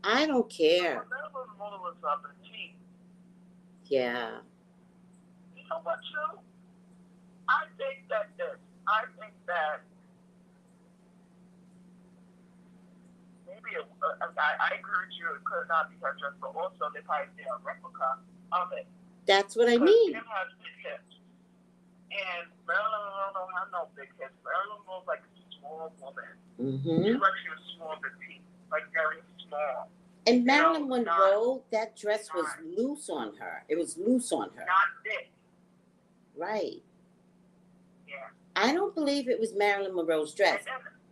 I don't care. Marilyn Monroe was petite. Yeah. You know what, too? I think that maybe I agree with you. It could not be her dress, but also they probably did a replica of it. That's what I mean. Kim has big hips, and Marilyn Monroe don't have no big hips. Marilyn Monroe's like a small woman. Mm-hmm. She's like she was small petite, like very small. And Marilyn Monroe, that dress was loose on her. It was loose on her. Not thick. Right. Yeah. I don't believe it was Marilyn Monroe's dress.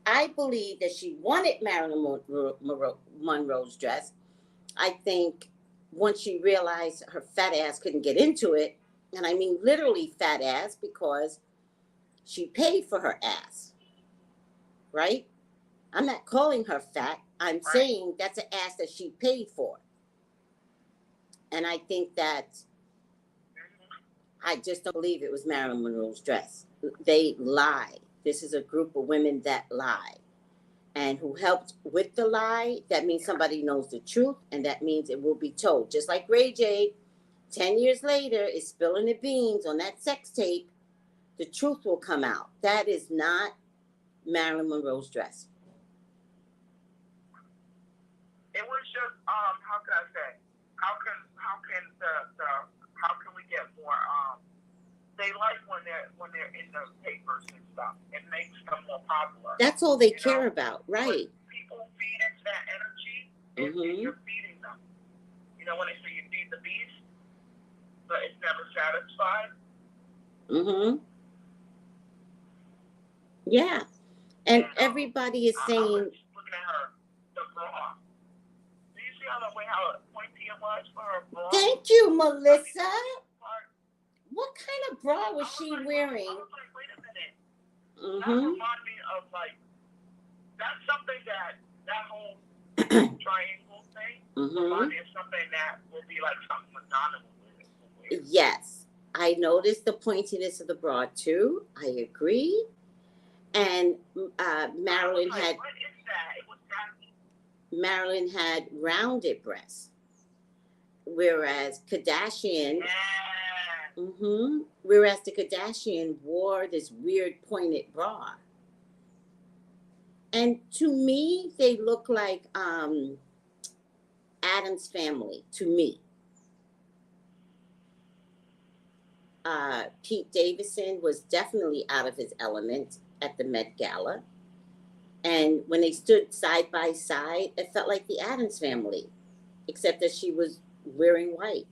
I believe that she wanted Marilyn Monroe's dress. I think once she realized her fat ass couldn't get into it, and I mean literally fat ass because she paid for her ass, right? I'm not calling her fat. I'm saying that's an ass that she paid for. And I think that I just don't believe it was Marilyn Monroe's dress. They lie. This is a group of women that lie. And who helped with the lie, that means somebody knows the truth, and that means it will be told. Just like Ray J, 10 years later, is spilling the beans on that sex tape, the truth will come out. That is not Marilyn Monroe's dress. It was just how can I say? How can we get more they like when they're in the papers and stuff. It makes them more popular. That's all they care about, right? When people feed into that energy, and you're feeding them. You know, when they say you feed the beast, but it's never satisfied. Yeah. And everybody is saying, looking at her, the bra. Do you see how pointy it was for her bra? Thank you, Melissa. What kind of bra was she wearing? I was like, wait a minute. That reminded me of that's something that whole triangle thing reminds me of something that will be like something Madonna will wear. Yes. I noticed the pointiness of the bra too. I agree. And Marilyn had. What is that? It was Marilyn had rounded breasts, whereas Kardashian. Whereas the Kardashian wore this weird pointed bra. And to me, they look like Addams Family, to me. Pete Davidson was definitely out of his element at the Met Gala. And when they stood side by side, it felt like the Addams Family, except that she was wearing white.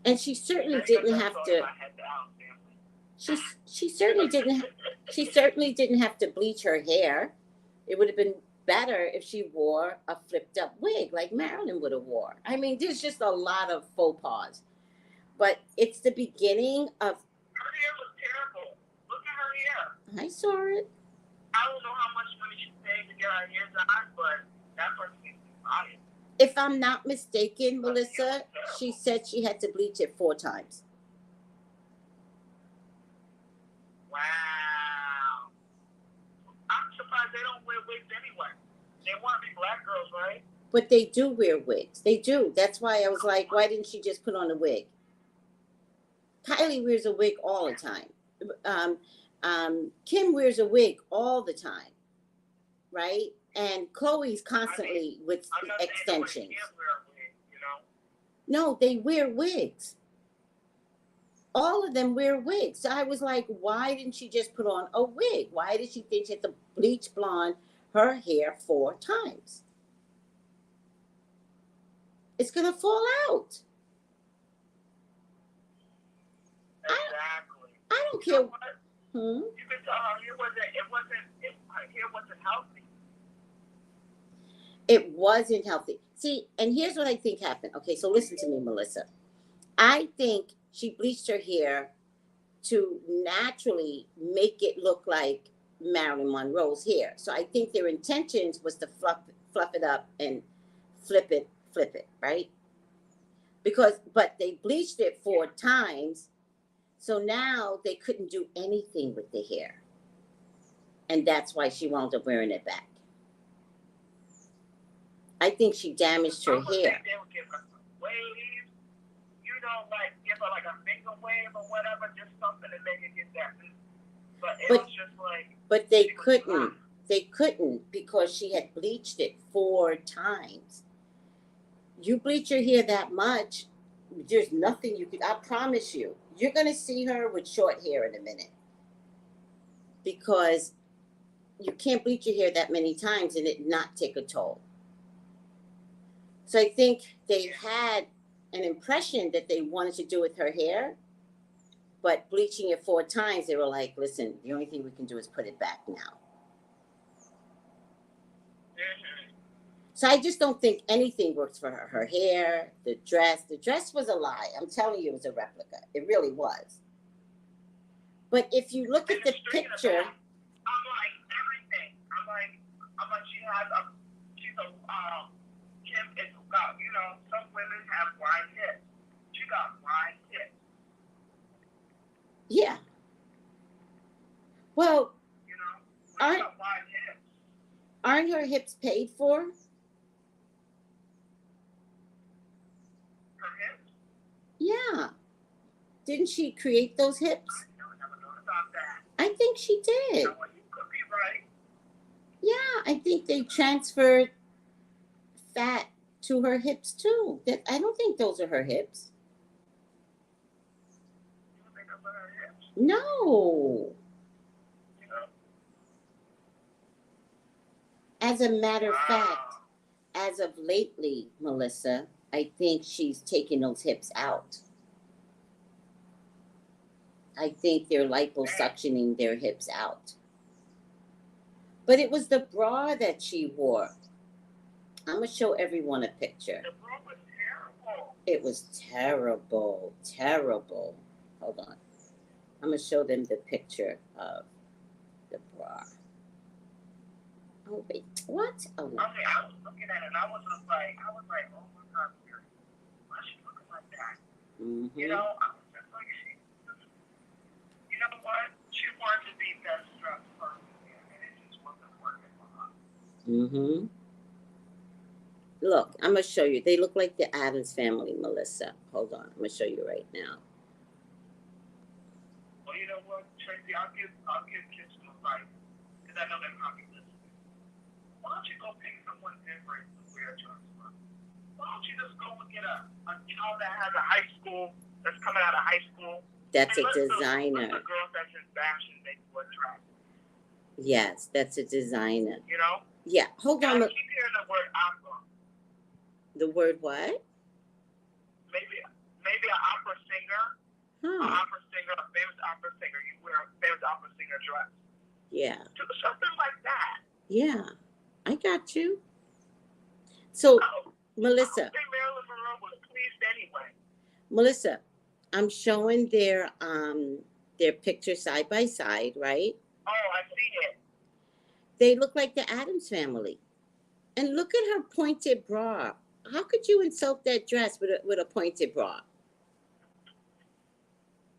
And she certainly didn't have to. She certainly didn't. She certainly didn't have to bleach her hair. It would have been better if she wore a flipped up wig like Marilyn would have wore. I mean, there's just a lot of faux pas. But it's the beginning of. Her hair was terrible. Look at her hair. I saw it. I don't know how much money she paid to get her hair done, but that person needs to buy it. If I'm not mistaken, Melissa, she said she had to bleach it 4 times. Wow. I'm surprised they don't wear wigs anyway. They want to be black girls, right? But they do wear wigs. They do. That's why I was like, why didn't she just put on a wig? Kylie wears a wig all the time. Kim wears a wig all the time, right? And Chloe's constantly with extensions. No, they wear wigs. All of them wear wigs. So I was like, why didn't she just put on a wig? Why did she think she had to bleach blonde her hair 4 times? It's going to fall out. Exactly. I don't care. You can tell her hair wasn't healthy. It wasn't healthy. See, and here's what I think happened. Okay, so listen to me, Melissa. I think she bleached her hair to naturally make it look like Marilyn Monroe's hair. So I think their intentions was to fluff it up and flip it, right? But they bleached it 4 times, so now they couldn't do anything with the hair. And that's why she wound up wearing it back. I think she damaged her hair. They would give her some waves, like give her like a finger wave or whatever, just something to make it get that. But it was just like. But they couldn't. They couldn't because she had bleached it 4 times. You bleach your hair that much, there's nothing you could. I promise you, you're gonna see her with short hair in a minute because you can't bleach your hair that many times and it not take a toll. So I think they had an impression that they wanted to do with her hair, but bleaching it 4 times, they were like, listen, the only thing we can do is put it back now. So I just don't think anything works for her. Her hair, the dress was a lie. I'm telling you, it was a replica. It really was. But if you look at the picture, I'm like everything. I'm like she has she's a Kim is got, you know, some women have wide hips. She got wide hips. yeah. Well, You know, she got wide hips. Aren't her hips paid for? Her hips? Yeah. Didn't she create those hips? I never thought about that. I think she did. You know, you could be right. Yeah, I think they transferred fat to her hips too. That I don't think those are her hips. You think those are her hips? No. You know? As a matter of fact, as of lately, Melissa, I think she's taking those hips out. I think they're liposuctioning their hips out. But it was the bra that she wore. I'm going to show everyone a picture. The bra was terrible. It was terrible, terrible. Hold on. I'm going to show them the picture of the bra. Oh, wait, what? Oh, no. Okay, I was looking at it and I was like, oh my God, why is she looking like that? Mm-hmm. You know, I was just like, you know what? She wanted to be best dressed person, and it just wasn't working for her. Mm-hmm. Look, I'm going to show you. They look like the Addams family, Melissa. Hold on. I'm going to show you right now. Well, you know what, Tracy, I'll give kids some advice, because I know they're probably listening. Why don't you go pick someone different to wear a dress for? Why don't you just go and get a child that has a high school, that's coming out of high school? That's a designer. Let the girls that's in fashion make what dress. Yes, that's a designer. You know? Yeah, hold on. I keep hearing the word opera. The word what? Maybe an opera singer. An opera singer, a famous opera singer. You wear a famous opera singer dress. Yeah. Something like that. Yeah, I got you. So, Melissa. I think Marilyn Monroe was pleased anyway. Melissa, I'm showing their picture side by side, right? Oh, I see it. They look like the Addams family. And look at her pointed bra. How could you insult that dress with a pointed bra?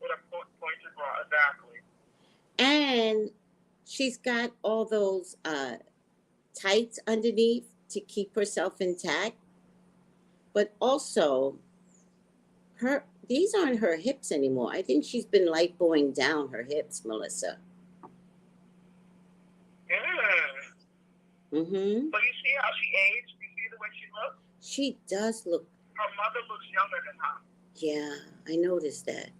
With a pointed bra, exactly. And she's got all those tights underneath to keep herself intact. But also, these aren't her hips anymore. I think she's been lipoing down her hips, Melissa. Yeah. Mm-hmm. But you see how she aged? You see the way she looks? She does look. Her mother looks younger than her. Yeah, I noticed that.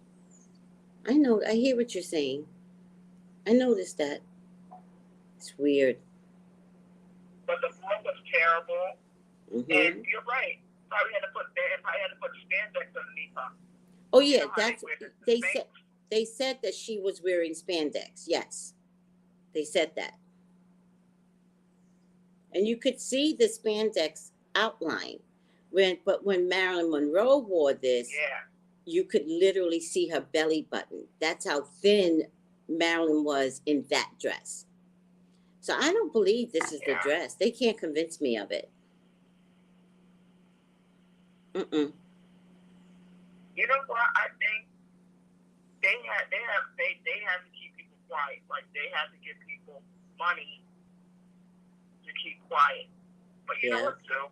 I hear what you're saying. I noticed that. It's weird. But the bra was terrible. Mm-hmm. And you're right. They probably had to put spandex underneath her. Oh yeah, You know they said that she was wearing spandex. Yes, they said that, and you could see the spandex outline. But when Marilyn Monroe wore this, yeah, you could literally see her belly button. That's how thin Marilyn was in that dress. So I don't believe this is the dress. They can't convince me of it. Mm-mm. You know what? I think they had to keep people quiet. Like they had to give people money to keep quiet. But you know what, too?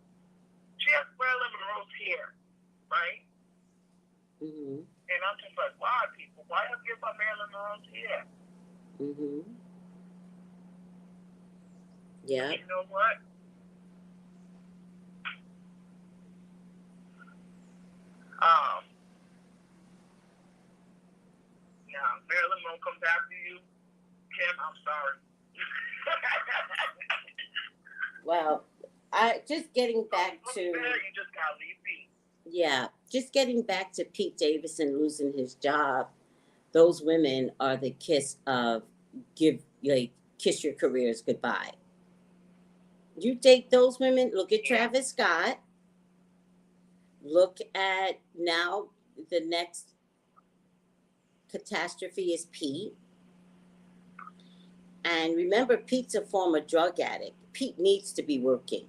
She has Marilyn Monroe's hair, right? Mm-hmm. And I'm just like, why people? Why don't you give up Marilyn Monroe's hair? Mm-hmm. Yeah. You know what? Yeah, Marilyn Monroe comes after you. Kim, I'm sorry. Well, Just getting back to, You just gotta leave be. yeah, just getting back to Pete Davidson losing his job. Those women are the kiss your careers goodbye. You take those women. Look at Travis Scott. Look at now the next catastrophe is Pete. And remember, Pete's a former drug addict. Pete needs to be working.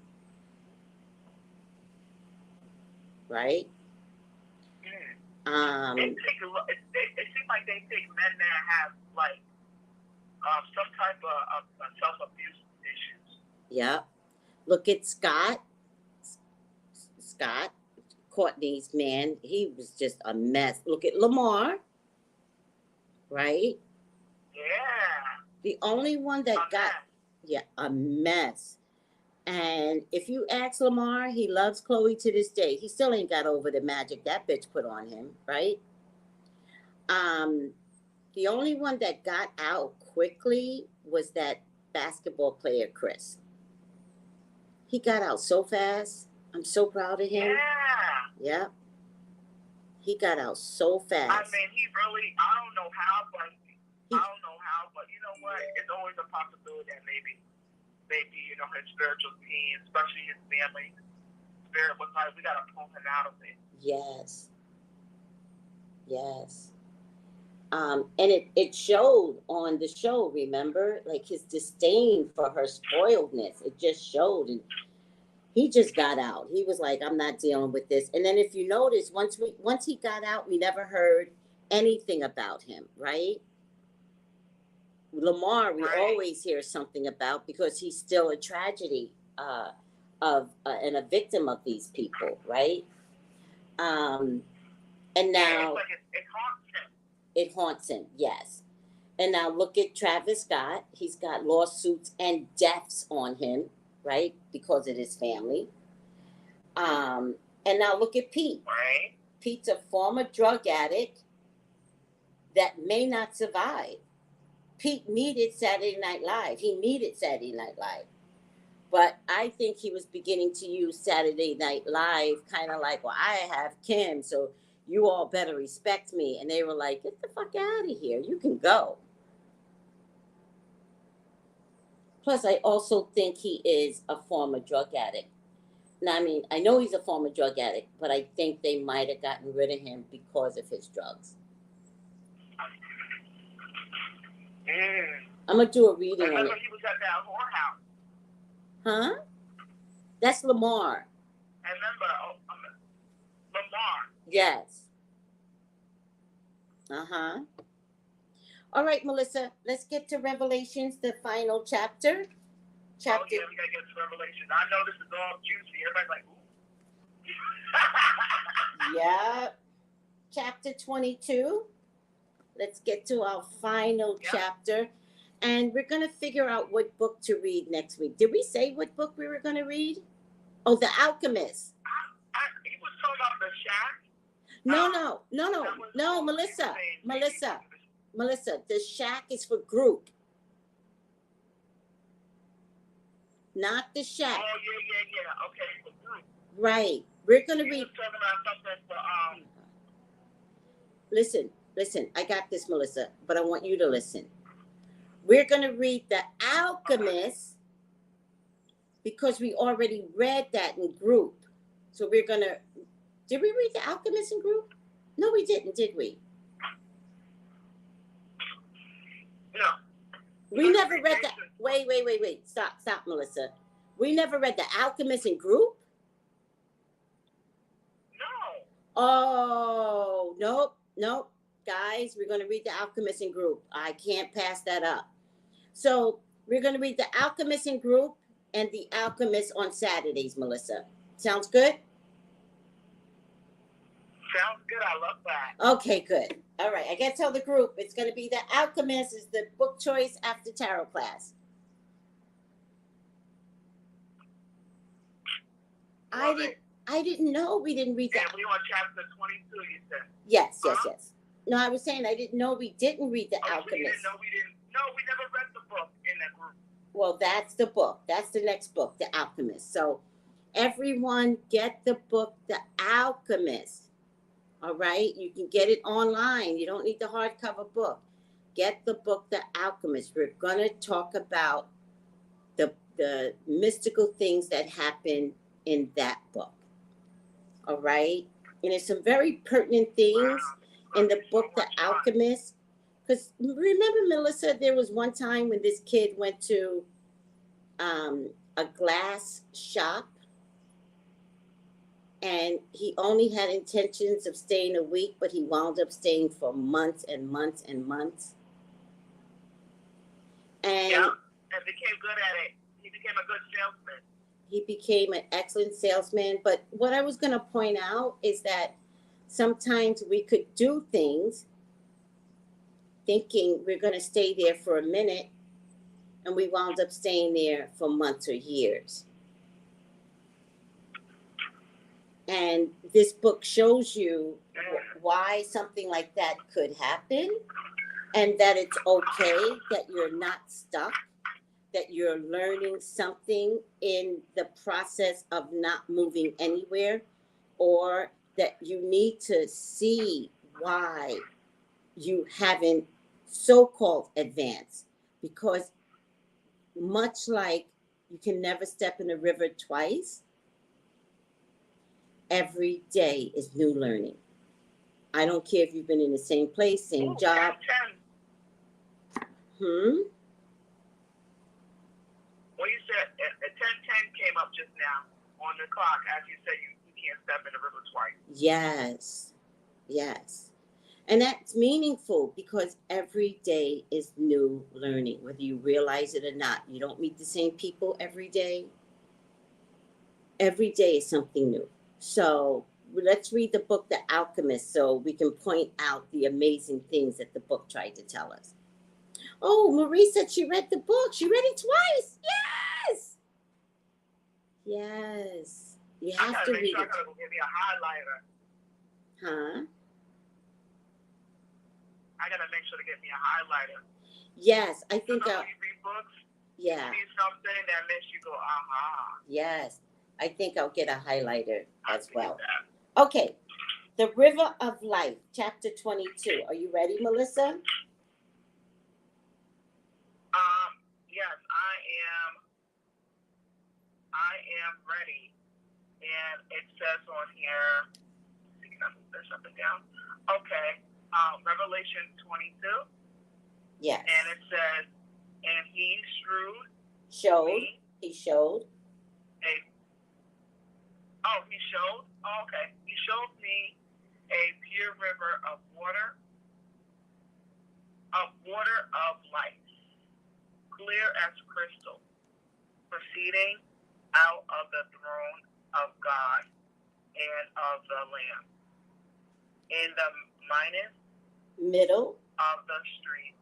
Right? It seems like they take men that have like some type of self-abuse issues. Yeah. Look at Scott, Courtney's man. He was just a mess. Look at Lamar. Right? Yeah. The only one that a mess. And if you ask Lamar, he loves Chloe to this day. He still ain't got over the magic that bitch put on him, right? The only one that got out quickly was that basketball player, Chris. He got out so fast. I'm so proud of him. Yeah. He got out so fast. I mean, I don't know how, but you know what? It's always a possibility that maybe, you know, his spiritual team, especially his family, spirit was like, we got to pull him out of it. Yes. And it showed on the show, remember? Like his disdain for her spoiledness. It just showed. And he just got out. He was like, I'm not dealing with this. And then if you notice, once he got out, we never heard anything about him, right? Lamar, we always hear something about because he's still a tragedy and a victim of these people, right? And now it haunts him, yes. And now look at Travis Scott. He's got lawsuits and deaths on him, right? Because of his family. And now look at Pete. Right. Pete's a former drug addict that may not survive. Pete needed Saturday Night Live. He needed Saturday Night Live. But I think he was beginning to use Saturday Night Live kind of like, well, I have Kim, so you all better respect me. And they were like, get the fuck out of here. You can go. Plus, I also think he is a former drug addict. Now, I mean, I know he's a former drug addict, but I think they might have gotten rid of him because of his drugs. I'm going to do a reading on it. He was at that whorehouse. Huh? That's Lamar. I remember Lamar. Yes. Uh-huh. All right, Melissa, let's get to Revelations, the final chapter. Oh, yeah, we got to get to Revelation. I know this is all juicy. Everybody's like, ooh. Yeah. Chapter 22. Let's get to our final chapter. And we're going to figure out what book to read next week. Did we say what book we were going to read? Oh, The Alchemist. He was talking about the shack. No, Melissa, the shack is for group. Not the shack. Oh, yeah. Okay, for group. Right. We're going to read. He was talking about something for, Listen, I got this, Melissa, but I want you to listen. We're going to read The Alchemist because we already read that in group. So we're going to... Did we read The Alchemist in group? No, we didn't, did we? No. We never read that. Wait. Stop, Melissa. We never read The Alchemist in group? No. Oh, nope. Guys, we're going to read The Alchemist in group. I can't pass that up. So we're going to read The Alchemist in group and The Alchemist on Saturdays, Melissa. Sounds good? Sounds good. I love that. Okay, good. All right. I got to tell the group it's going to be The Alchemist is the book choice after tarot class. I didn't know we didn't read that. And we on chapter 22, you said. Yes. No, I was saying I didn't know we didn't read The Alchemist. We never read the book in that group. Well, that's the book. That's the next book, The Alchemist. So Everyone get the book, The Alchemist. All right? You can get it online. You don't need the hardcover book. Get the book, The Alchemist. We're going to talk about the mystical things that happen in that book. All right? And there's some very pertinent things in the book, The Alchemist. Because remember, Melissa, there was one time when this kid went to a glass shop, and he only had intentions of staying a week, but he wound up staying for months and months and months. And yeah, and became good at it. He became a good salesman. He became an excellent salesman. But what I was going to point out is that sometimes we could do things thinking we're going to stay there for a minute, and we wound up staying there for months or years. And this book shows you why something like that could happen, and that it's okay, that you're not stuck, that you're learning something in the process of not moving anywhere, or that you need to see why you haven't so-called advanced. Because much like you can never step in a river twice, every day is new learning. I don't care if you've been in the same place, same job. 10. Well, you said at 10:10 came up just now on the clock. As you said, you can't step in the river twice. Yes, yes. And that's meaningful because every day is new learning, whether you realize it or not. You don't meet the same people every day. Every day is something new. So let's read the book, The Alchemist, so we can point out the amazing things that the book tried to tell us. Oh, Marie said she read the book. She read it twice. Yes. Yes. You have to read it. I gotta go get me a highlighter. Huh? I gotta make sure to get me a highlighter. Yes, I think you read books, yeah. You see something that makes you go, aha. Yes. I think I'll get a highlighter as well. Okay. The River of Life, chapter 22. Are you ready, Melissa? Yes, I am ready. And it says on here, can I move this up and down? Okay. Revelation 22. Yes. And it says, and he showed me he showed he showed? Oh, okay. He showed me a pure river of water of life, clear as crystal, proceeding out of the throne of God and of the Lamb. In the middle of the street.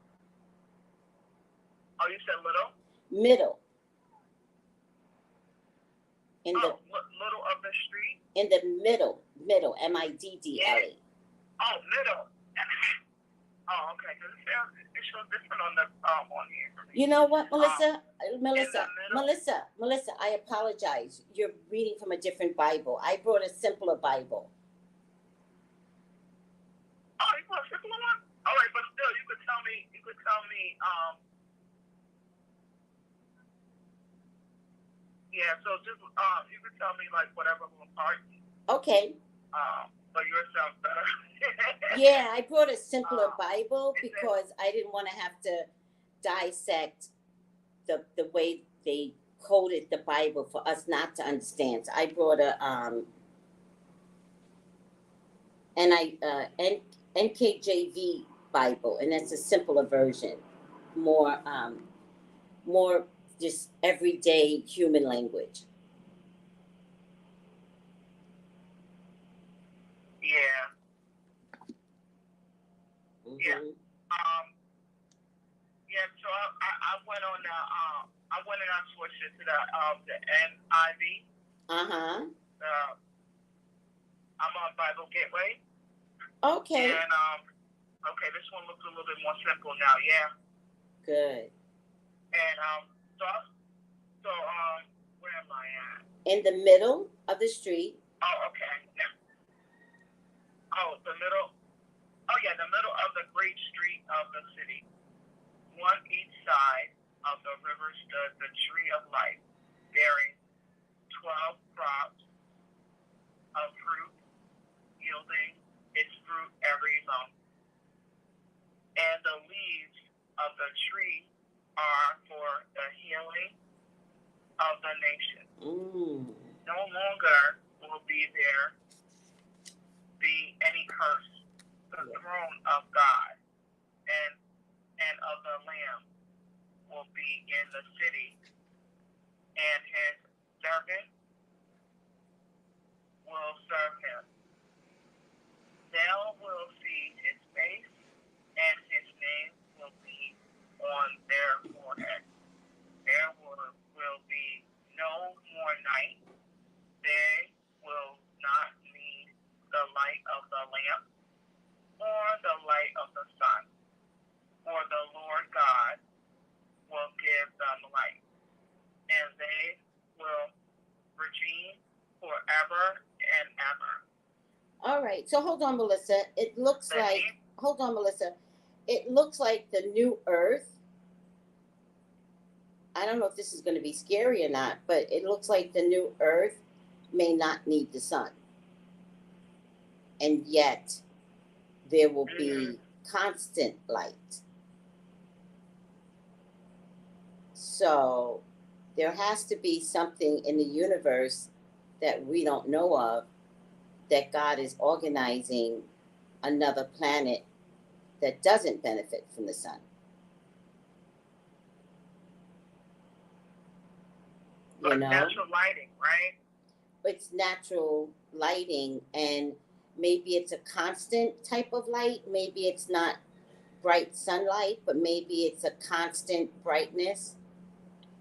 Oh, you said little? Middle. Little of the street? In the middle, middle, M-I-D-D-L-E. Oh, middle. Oh, okay. Because it shows different on the on here. You know what, Melissa, I apologize. You're reading from a different Bible. I brought a simpler Bible. Oh, you brought a simpler one? All right, but still, you could tell me, yeah, so just, you could tell me, like, whatever part. Okay. But yours sounds better. Yeah, I brought a simpler Bible because I didn't want to have to dissect the way they coded the Bible for us not to understand. So I brought a NKJV Bible, and that's a simpler version, more just everyday human language. Yeah. Mm-hmm. Yeah. Yeah. So I went on I went and I switched it to the NIV. I'm on Bible Gateway. Okay. And okay, this one looks a little bit more simple now. Yeah. Good. And so where am I at? In the middle of the street. Oh, okay. Yeah. Oh, the middle. Oh, yeah, the middle of the great street of the city. One each side of the river stood the tree of life, bearing 12 crops of fruit, yielding its fruit every month. And the leaves of the tree are for the healing of the nation. No longer will there be any curse. The throne of God and of the Lamb will be in the city, and his servant will serve him. They will see his face, and his name will be on their forehead. There will be no more night. They will not need the light of the lamp or the light of the sun, for the Lord God will give them light, and they will reign forever and ever. All right. So hold on, Melissa. It looks like, hold on, Melissa. It looks like the new earth. I don't know if this is going to be scary or not, but it looks like the new earth may not need the sun. And yet there will be constant light. So there has to be something in the universe that we don't know of, that God is organizing another planet that doesn't benefit from the sun. Like natural lighting, right? It's natural lighting, and maybe it's a constant type of light. Maybe it's not bright sunlight, but maybe it's a constant brightness.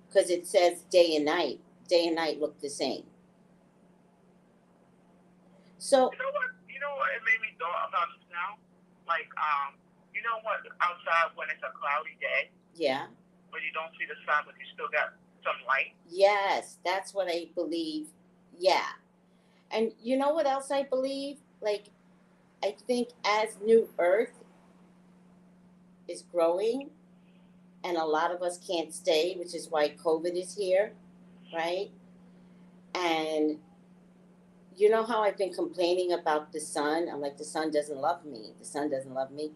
Because it says day and night. Day and night look the same. So you know what it made me thought about this now? Like, you know what, outside when it's a cloudy day? Yeah. When you don't see the sun, but you still got some light? Yes, that's what I believe. Yeah. And you know what else I believe? Like, I think as New Earth is growing, and a lot of us can't stay, which is why COVID is here, right? And you know how I've been complaining about the sun? I'm like, the sun doesn't love me. The sun doesn't love me.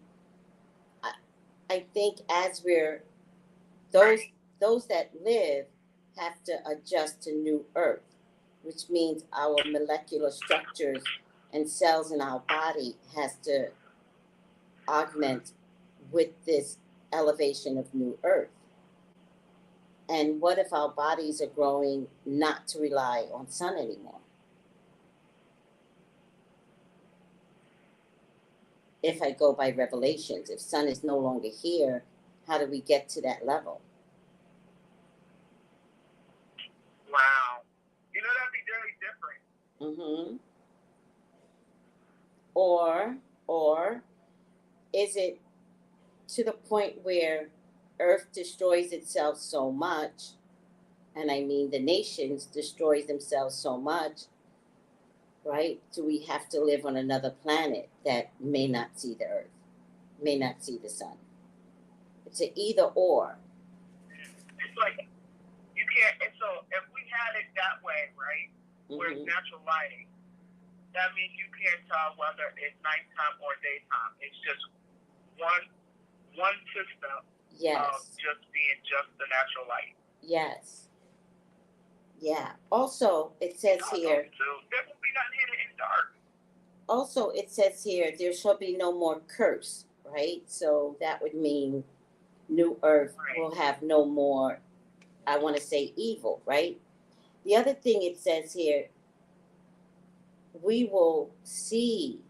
I think as we're, those that live have to adjust to New Earth, which means our molecular structures and cells in our body has to augment with this elevation of New Earth. And what if our bodies are growing not to rely on sun anymore? If I go by Revelations, if sun is no longer here, how do we get to that level? Wow. You know, that'd be very different. Or is it to the point where Earth destroys itself so much, and I mean the nations destroy themselves so much, right? Do we have to live on another planet that may not see the Earth, may not see the sun? It's an either or. It's like, you can't, and so if we had it that way, right, where it's natural lighting, that means you can't tell whether it's nighttime or daytime. It's just one system. Yes. Of just being just the natural light. Yes. Yeah. Also, it says here. There will be nothing hidden in dark. Also, it says here, there shall be no more curse, right? So that would mean New Earth will have no more, I want to say, evil, right? The other thing it says here, we will see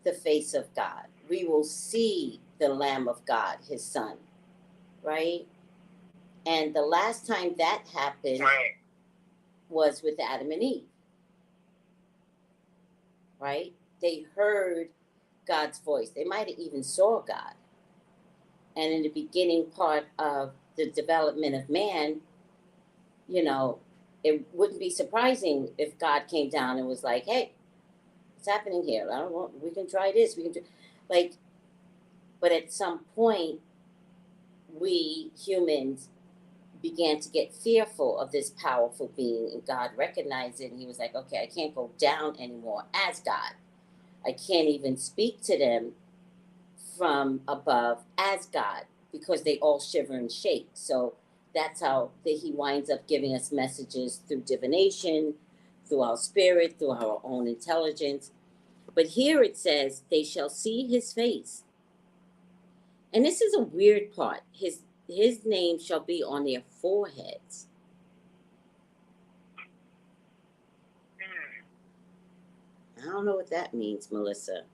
the face of God. We will see the Lamb of God, his son, right? And the last time that happened was with Adam and Eve, right? They heard God's voice. They might have even saw God. And in the beginning part of the development of man, you know, it wouldn't be surprising if God came down and was like, "Hey, what's happening here? I don't want. We can try this. We can do." Like, but at some point, we humans began to get fearful of this powerful being, and God recognized it, and He was like, "Okay, I can't go down anymore as God. I can't even speak to them from above as God because they all shiver and shake." So that's how He winds up giving us messages through divination, through our spirit, through our own intelligence. But here it says, "They shall see His face." And this is a weird part. His name shall be on their foreheads. I don't know what that means, Melissa.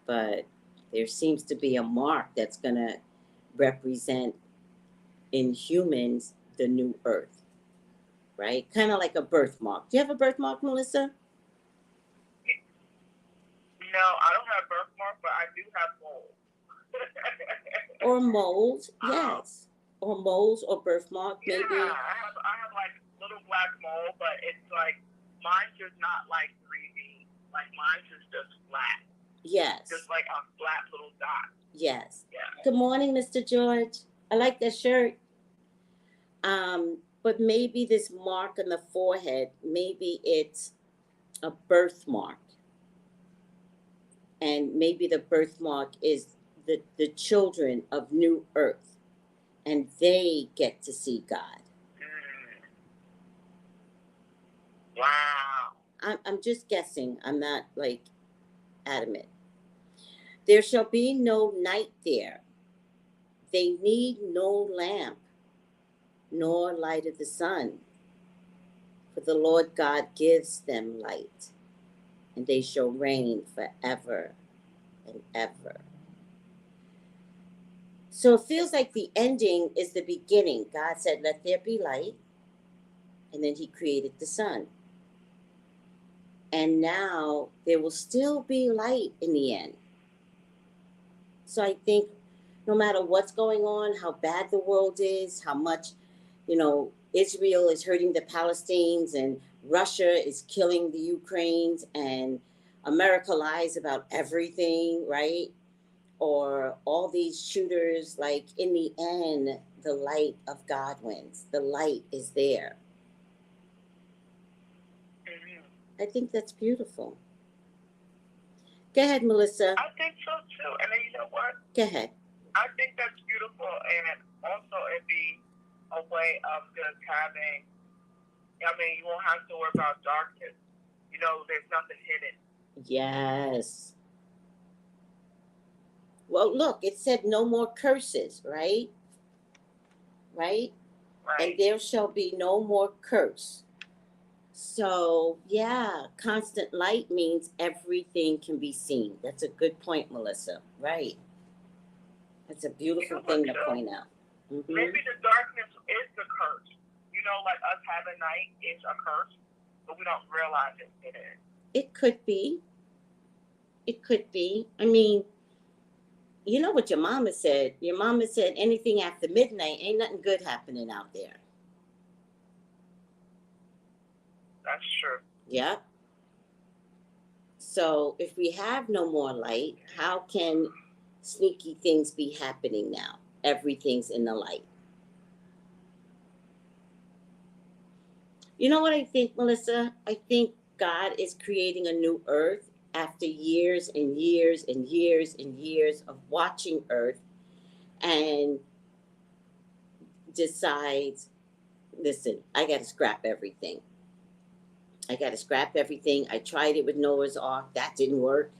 But there seems to be a mark that's going to represent in humans the new earth, right? Kind of like a birthmark. Do you have a birthmark, Melissa? No, I don't have birthmark, but I do have moles. Or moles, yes. Or moles or birthmark, maybe. Yeah, I have like little black mole, but it's like mine's just not like 3D. Like mine's is just flat. Yes. Just like a flat little dot. Yes. Yeah. Good morning, Mr. George. I like that shirt. But maybe this mark on the forehead, maybe it's a birthmark. And maybe the birthmark is the children of New Earth. And they get to see God. Wow. I'm just guessing. I'm not like adamant. There shall be no night there. They need no lamp, nor light of the sun. For the Lord God gives them light, and they shall reign forever and ever. So it feels like the ending is the beginning. God said, "Let there be light," and then He created the sun. And now there will still be light in the end. So I think no matter what's going on, how bad the world is, how much, Israel is hurting the Palestinians and Russia is killing the Ukrainians and America lies about everything, right? Or all these shooters, like in the end, the light of God wins. The light is there. I think that's beautiful. Go ahead, Melissa. I think so too. And then you know what? Go ahead. I think that's beautiful, and also it'd be a way of just having, you won't have to worry about darkness. There's nothing hidden. Yes. Well, look, it said no more curses, right? Right? And there shall be no more curse. So, yeah, constant light means everything can be seen. That's a good point, Melissa. Right. That's a beautiful thing to point out. Mm-hmm. Maybe the darkness is the curse. Like us having night is a curse, but we don't realize it is. It could be. It could be. I mean, you know what your mama said? Your mama said anything after midnight, ain't nothing good happening out there. That's true. Yeah. So if we have no more light, how can sneaky things be happening now? Everything's in the light. You know what I think, Melissa? I think God is creating a new earth after years and years and years and years of watching Earth, and decides, listen, I got to scrap everything. I tried it with Noah's Ark. That didn't work.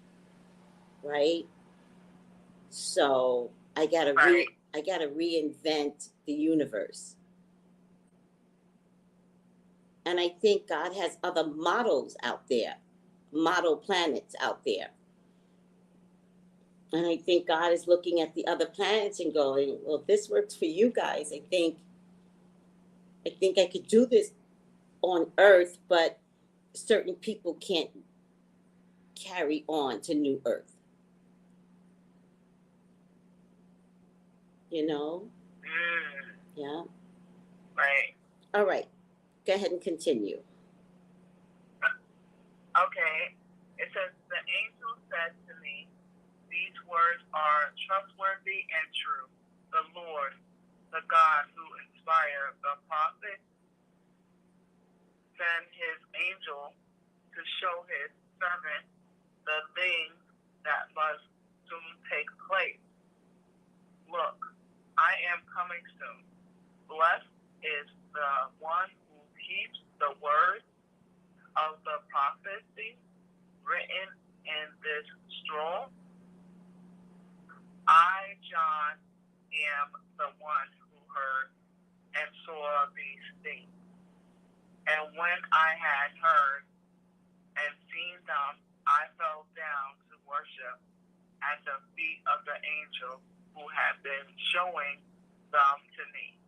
Right? So I got to reinvent the universe. And I think God has other models out there, model planets out there. And I think God is looking at the other planets and going, well, if this works for you guys, I think I could do this on Earth, but certain people can't carry on to New Earth. Yeah. Right. All right. Go ahead and continue. Okay. It says, the angel said to me, these words are trustworthy and true. The Lord, the God who inspired the prophet, sent his angel to show his servant the things that must soon take place. Look, I am coming soon. Blessed is the one who keeps the words of the prophecy written in this scroll. I, John, am the one who heard and saw these things. And when I had heard and seen them, I fell down to worship at the feet of the angel who had been showing them to me.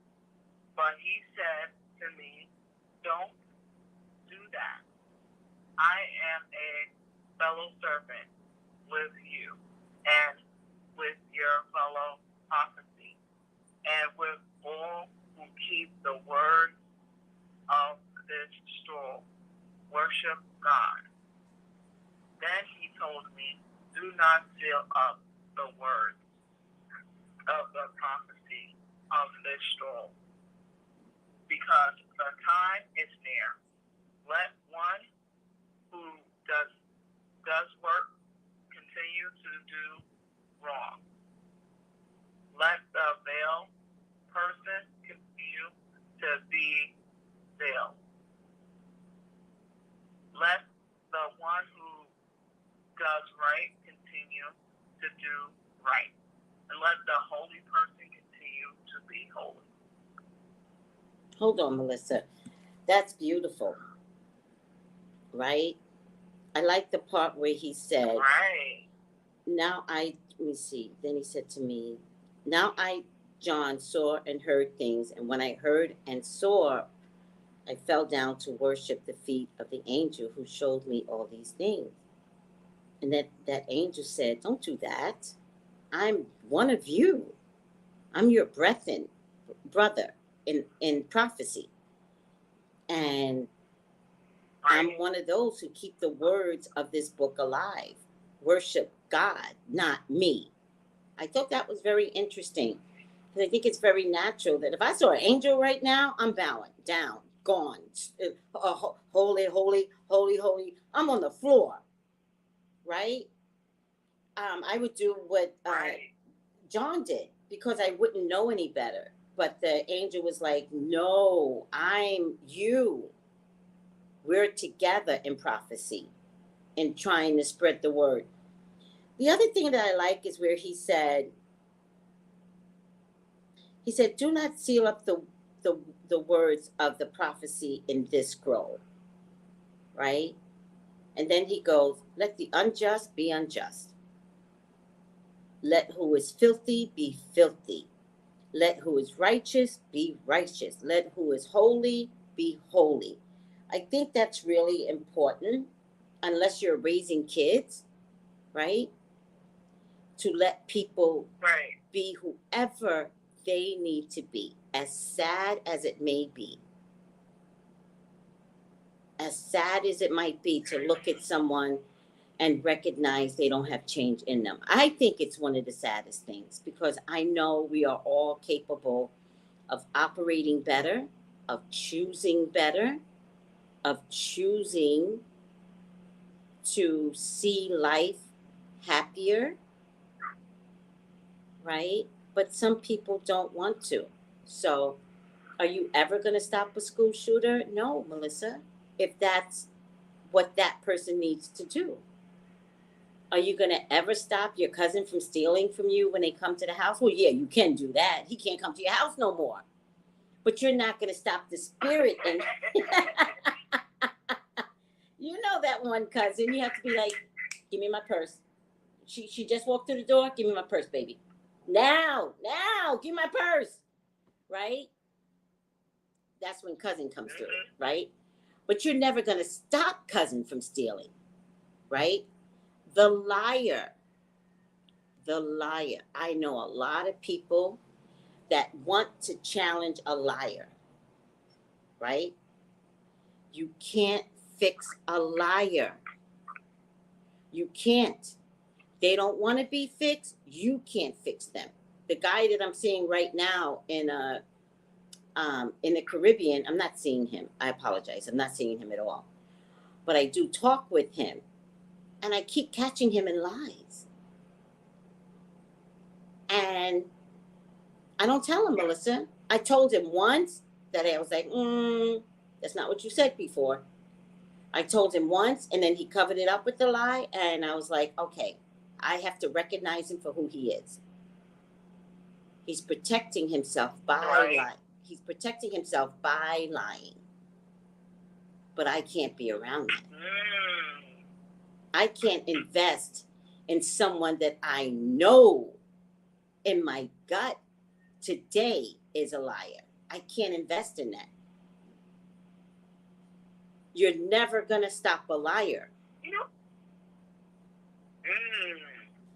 But he said to me, don't do that. I am a fellow servant with you and with your fellow prophecy and with all who keep the word of this scroll. Worship God. Then he told me, do not seal up the words of the prophecy of this scroll, because the time is near. Let one who does work continue to do wrong. Let the veiled person continue to be veiled. Let the one who does right continue to do right. And let the holy person continue to be holy. Hold on, Melissa. That's beautiful. Right? I like the part where he said, Right. let me see. Then he said to me, now I, John, saw and heard things. And when I heard and saw, I fell down to worship the feet of the angel who showed me all these things. And that angel said, don't do that. I'm one of you. I'm your brother in prophecy. And I'm one of those who keep the words of this book alive. Worship God, not me. I thought that was very interesting. Because I think it's very natural that if I saw an angel right now, I'm bowing down, gone. Holy, holy, holy, holy. I'm on the floor. Right? I would do what John did because I wouldn't know any better. But the angel was like, no, I'm you. We're together in prophecy and trying to spread the word. The other thing that I like is where he said, do not seal up the words of the prophecy in this scroll. Right? And then he goes, let the unjust be unjust. Let who is filthy be filthy. Let who is righteous be righteous. Let who is holy be holy. I think that's really important, unless you're raising kids, right? To let people be whoever they need to be, as sad as it may be. As sad as it might be to look at someone and recognize they don't have change in them. I think it's one of the saddest things because I know we are all capable of operating better, of choosing better, of choosing to see life happier, right? But some people don't want to. So, are you ever going to stop a school shooter? No, Melissa, if that's what that person needs to do. Are you going to ever stop your cousin from stealing from you when they come to the house? Well, yeah, you can do that. He can't come to your house no more. But you're not going to stop the spirit. And you know that one cousin, you have to be like, give me my purse. She just walked through the door. Give me my purse, baby. Now, give me my purse. Right? That's when cousin comes through, right? But you're never going to stop cousin from stealing, right? The liar. I know a lot of people that want to challenge a liar. right? You can't fix a liar. You can't. They don't want to be fixed. You can't fix them. The guy that I'm seeing right now in the Caribbean, I'm not seeing him. I apologize. I'm not seeing him at all. But I do talk with him, and I keep catching him in lies. And I don't tell him, Melissa. I told him once that I was like, that's not what you said before. I told him once, and then he covered it up with the lie, and I was like, okay, I have to recognize him for who he is. He's protecting himself by lying. He's protecting himself by lying. But I can't be around that. I can't invest in someone that I know in my gut today is a liar. I can't invest in that. You're never going to stop a liar.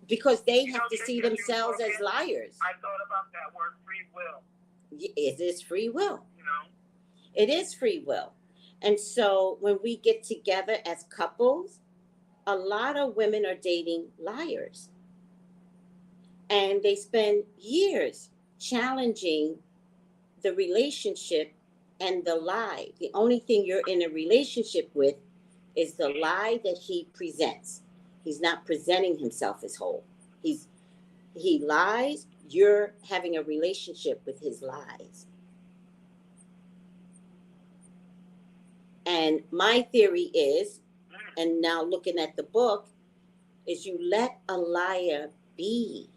Because they have to see themselves as liars. I thought about that word, free will. It is free will. It is free will. And so when we get together as couples, a lot of women are dating liars. And they spend years challenging the relationship and the lie. The only thing you're in a relationship with is the lie that he presents. He's not presenting himself as whole. He lies. You're having a relationship with his lies. And my theory is, and now looking at the book, is you let a liar be.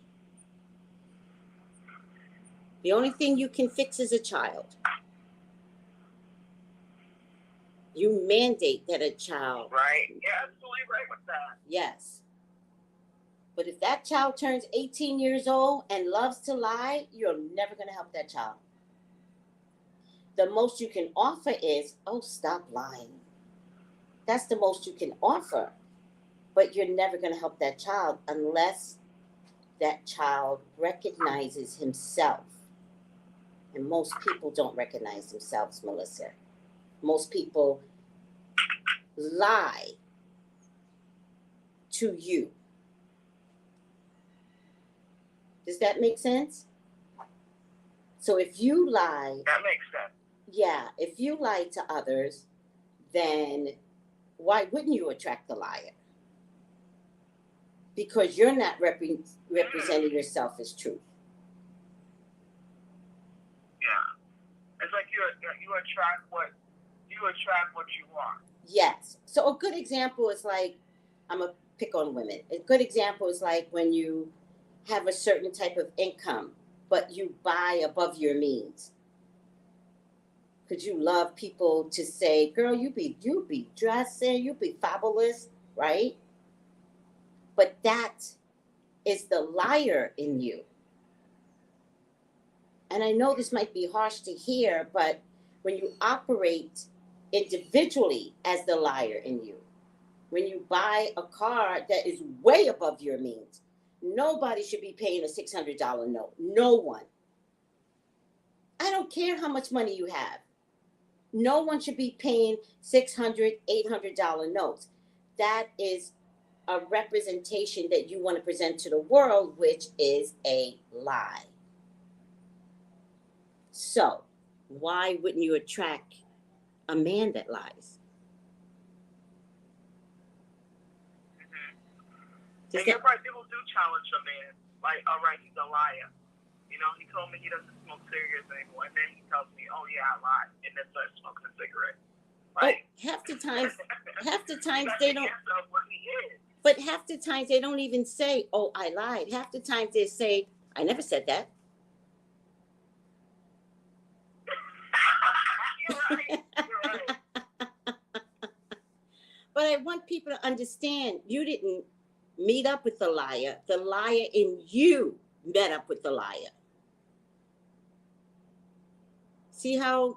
The only thing you can fix is a child. You mandate that a child. Right. Yeah, absolutely right with that. Yes. But if that child turns 18 years old and loves to lie, you're never going to help that child. The most you can offer is, stop lying. That's the most you can offer. But you're never going to help that child unless that child recognizes himself. And most people don't recognize themselves, Melissa. Most people lie to you. Does that make sense? So if you lie... That makes sense. Yeah, if you lie to others, then why wouldn't you attract the liar? Because you're not representing yourself as truth. Yeah. It's like you attract what you want. Yes. So a good example is like, I'm going to pick on women. A good example is like when you have a certain type of income, but you buy above your means. Because you love people to say, girl, you be dressing, you be fabulous, right? But that is the liar in you. And I know this might be harsh to hear, but when you operate individually as the liar in you, when you buy a car that is way above your means, nobody should be paying a $600 note. No one. I don't care how much money you have. No one should be paying $600, $800 notes. That is a representation that you want to present to the world, which is a lie. So, why wouldn't you attract a man that lies? And you're right, people do challenge a man. Like, all right, he's a liar. You know, he told me he doesn't smoke cigarettes anymore. And then he tells me, oh, yeah, I lied. And then starts smoking a cigarette. Like, half the times they don't. What he is. But half the times they don't even say, oh, I lied. Half the times they say, I never said that. You're right. You're right. But I want people to understand, you didn't meet up with the liar. The liar in you met up with the liar. See how?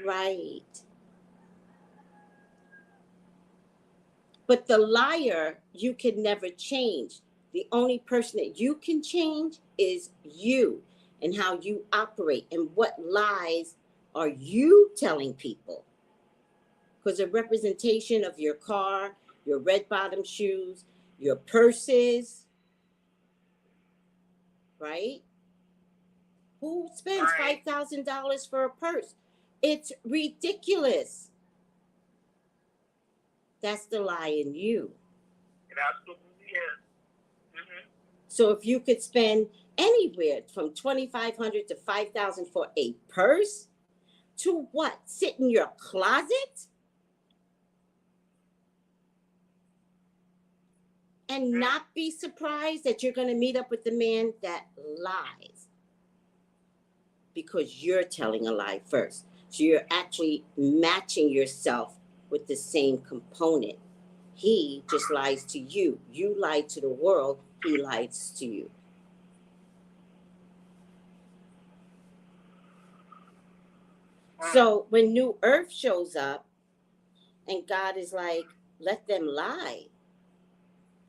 Right. But the liar, you can never change. The only person that you can change is you and how you operate and what lies are you telling people? Because a representation of your car, your red bottom shoes, your purses, right? Who spends $5,000 for a purse? It's ridiculous. That's the lie in you. It absolutely is. Mm-hmm. So if you could spend anywhere from $2,500 to $5,000 for a purse, to what? Sit in your closet? And not be surprised that you're going to meet up with the man that lies. Because you're telling a lie first. So you're actually matching yourself with the same component. He just lies to you. You lied to the world. He lies to you. So when New Earth shows up and God is like, let them lie.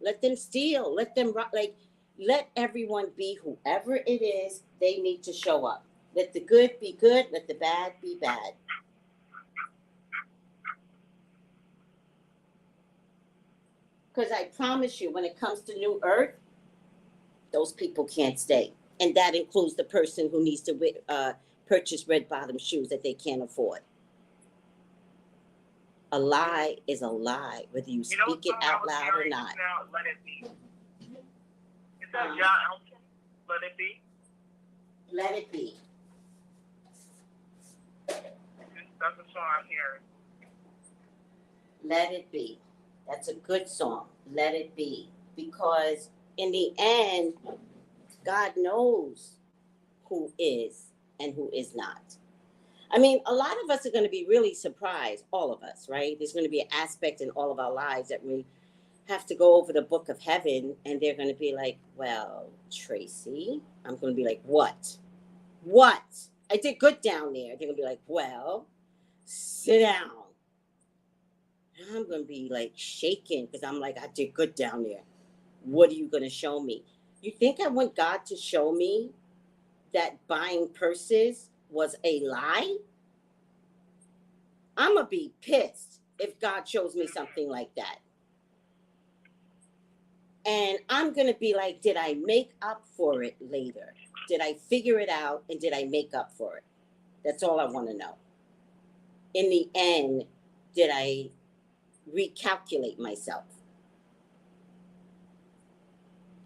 Let them steal. Let them, like, let everyone be whoever it is they need to show up. Let the good be good. Let the bad be bad. Because I promise you, when it comes to New Earth, those people can't stay. And that includes the person who needs to purchase red bottom shoes that they can't afford. A lie is a lie, whether you speak it out loud or not. Now, let it be. Is that John Elton? Let it be? Let it be. That's a song I'm hearing. Let it be. That's a good song. Let it be. Because in the end, God knows who is and who is not. I mean, a lot of us are going to be really surprised, all of us, right? There's going to be an aspect in all of our lives that we have to go over the book of heaven, and they're going to be like, well, Tracy, I'm going to be like, what? What? I did good down there. They're going to be like, well, sit down. And I'm going to be like shaking because I'm like, I did good down there. What are you going to show me? You think I want God to show me that buying purses was a lie? I'm going to be pissed if God shows me something like that. And I'm going to be like, did I make up for it later? Did I figure it out and did I make up for it? That's all I want to know. In the end, did I recalculate myself?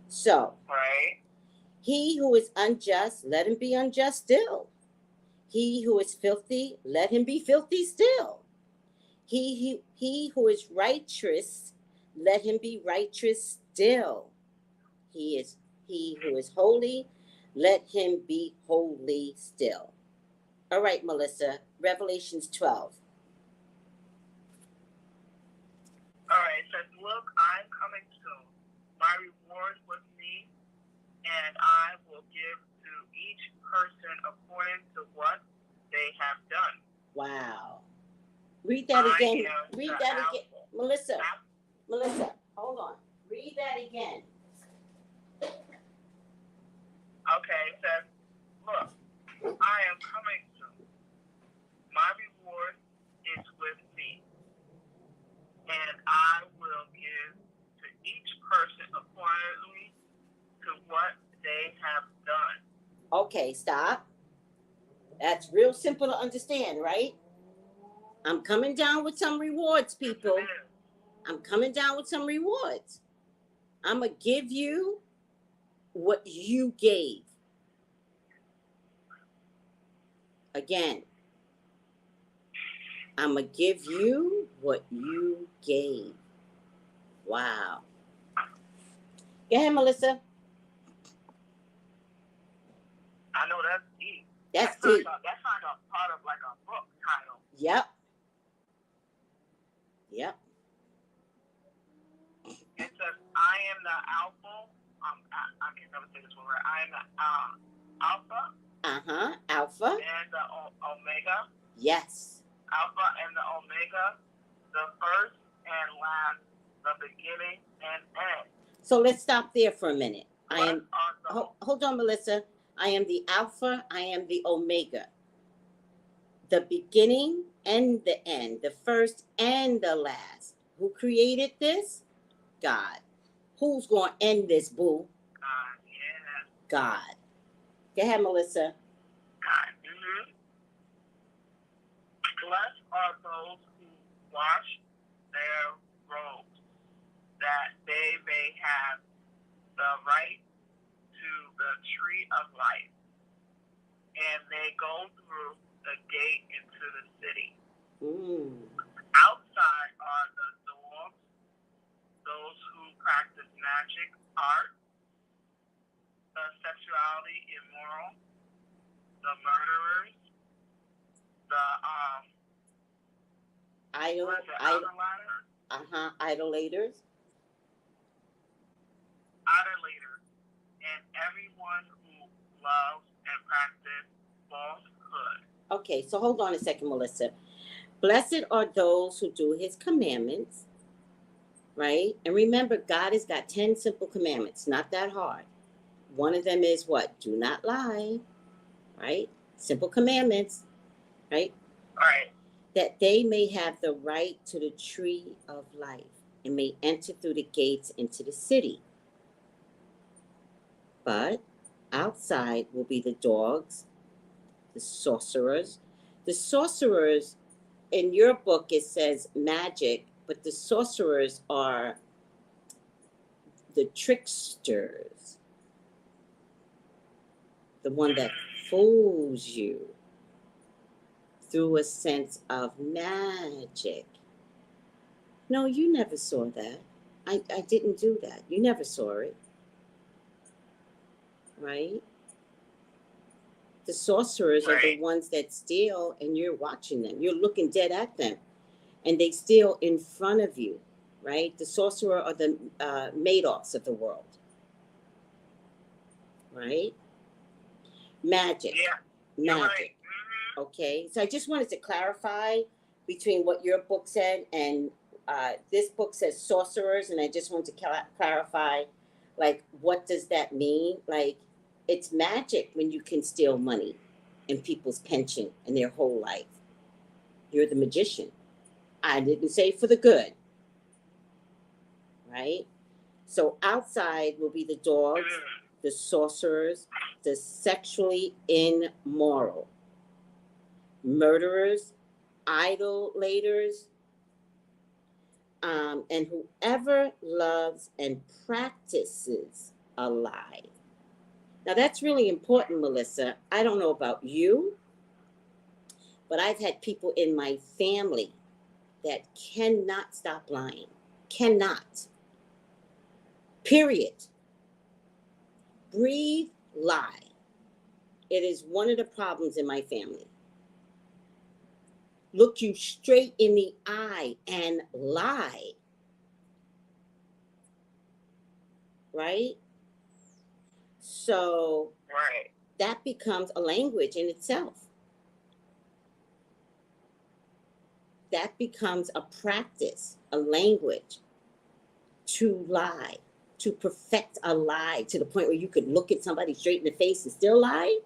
So, right. He who is unjust, let him be unjust still. He who is filthy, let him be filthy still. He who is righteous, let him be righteous still. He who is holy, let him be holy still. All right, Melissa, Revelations 12. All right, it says, look, I'm coming soon. My reward with me, and I will give to each person according to what they have done. Wow. Read that again. Read that again. Melissa, hold on. Read that again. Okay, it says, look, I am coming soon. My reward is with me, and I will give to each person accordingly to what they have done. Okay, stop. That's real simple to understand, right? I'm coming down with some rewards, people. I'm coming down with some rewards. I'm going to give you what you gave. Again, I'm going to give you what you gave. Wow. Go ahead, Melissa. I know that's deep. That's deep. That's kind of part of like a book title. Yep. It says, I am the Alpha. I can never say this one right. I am the Alpha. Alpha. And the Omega. Yes. Alpha and the Omega, the first and last, the beginning and end. So let's stop there for a minute. Hold on, Melissa. I am the Alpha. I am the Omega. the beginning and the end, the first and the last. Who created this? God. Who's going to end this, boo? Yeah. God. Go ahead, Melissa. God. Blessed are those who wash their robes, that they may have the right to the tree of life, and they go through the gate into the city. Outside are the dogs, those who practice magic, art, the sexuality immoral, the murderers, the idolaters, and everyone who loves and practices falsehood. Okay, so hold on a second, Melissa. Blessed are those who do his commandments, right? And remember, God has got 10 simple commandments, not that hard. One of them is what? Do not lie, right? Simple commandments, right? Right. That they may have the right to the tree of life and may enter through the gates into the city. But outside will be the dogs, the sorcerers. The sorcerers, in your book, it says magic, but the sorcerers are the tricksters, the one that fools you through a sense of magic. No, you never saw that. I didn't do that. You never saw it. Right? The sorcerers are the ones that steal, and you're watching them. You're looking dead at them, and they steal in front of you, right? The sorcerer are the Madoffs of the world, right? Magic. Yeah. Magic. Right. Okay, so I just wanted to clarify between what your book said and this book says sorcerers, and I just want to clarify, like, what does that mean? Like, it's magic when you can steal money and people's pension and their whole life. You're the magician. I didn't say for the good, right? So outside will be the dogs, the sorcerers, the sexually immoral, murderers, idolaters, and whoever loves and practices a lie. Now, that's really important, Melissa. I don't know about you, but I've had people in my family that cannot stop lying. Cannot. Period. Breathe, lie. It is one of the problems in my family. Look you straight in the eye and lie. Right? So that becomes a language in itself. That becomes a practice, a language to lie, to perfect a lie to the point where you could look at somebody straight in the face and still lie.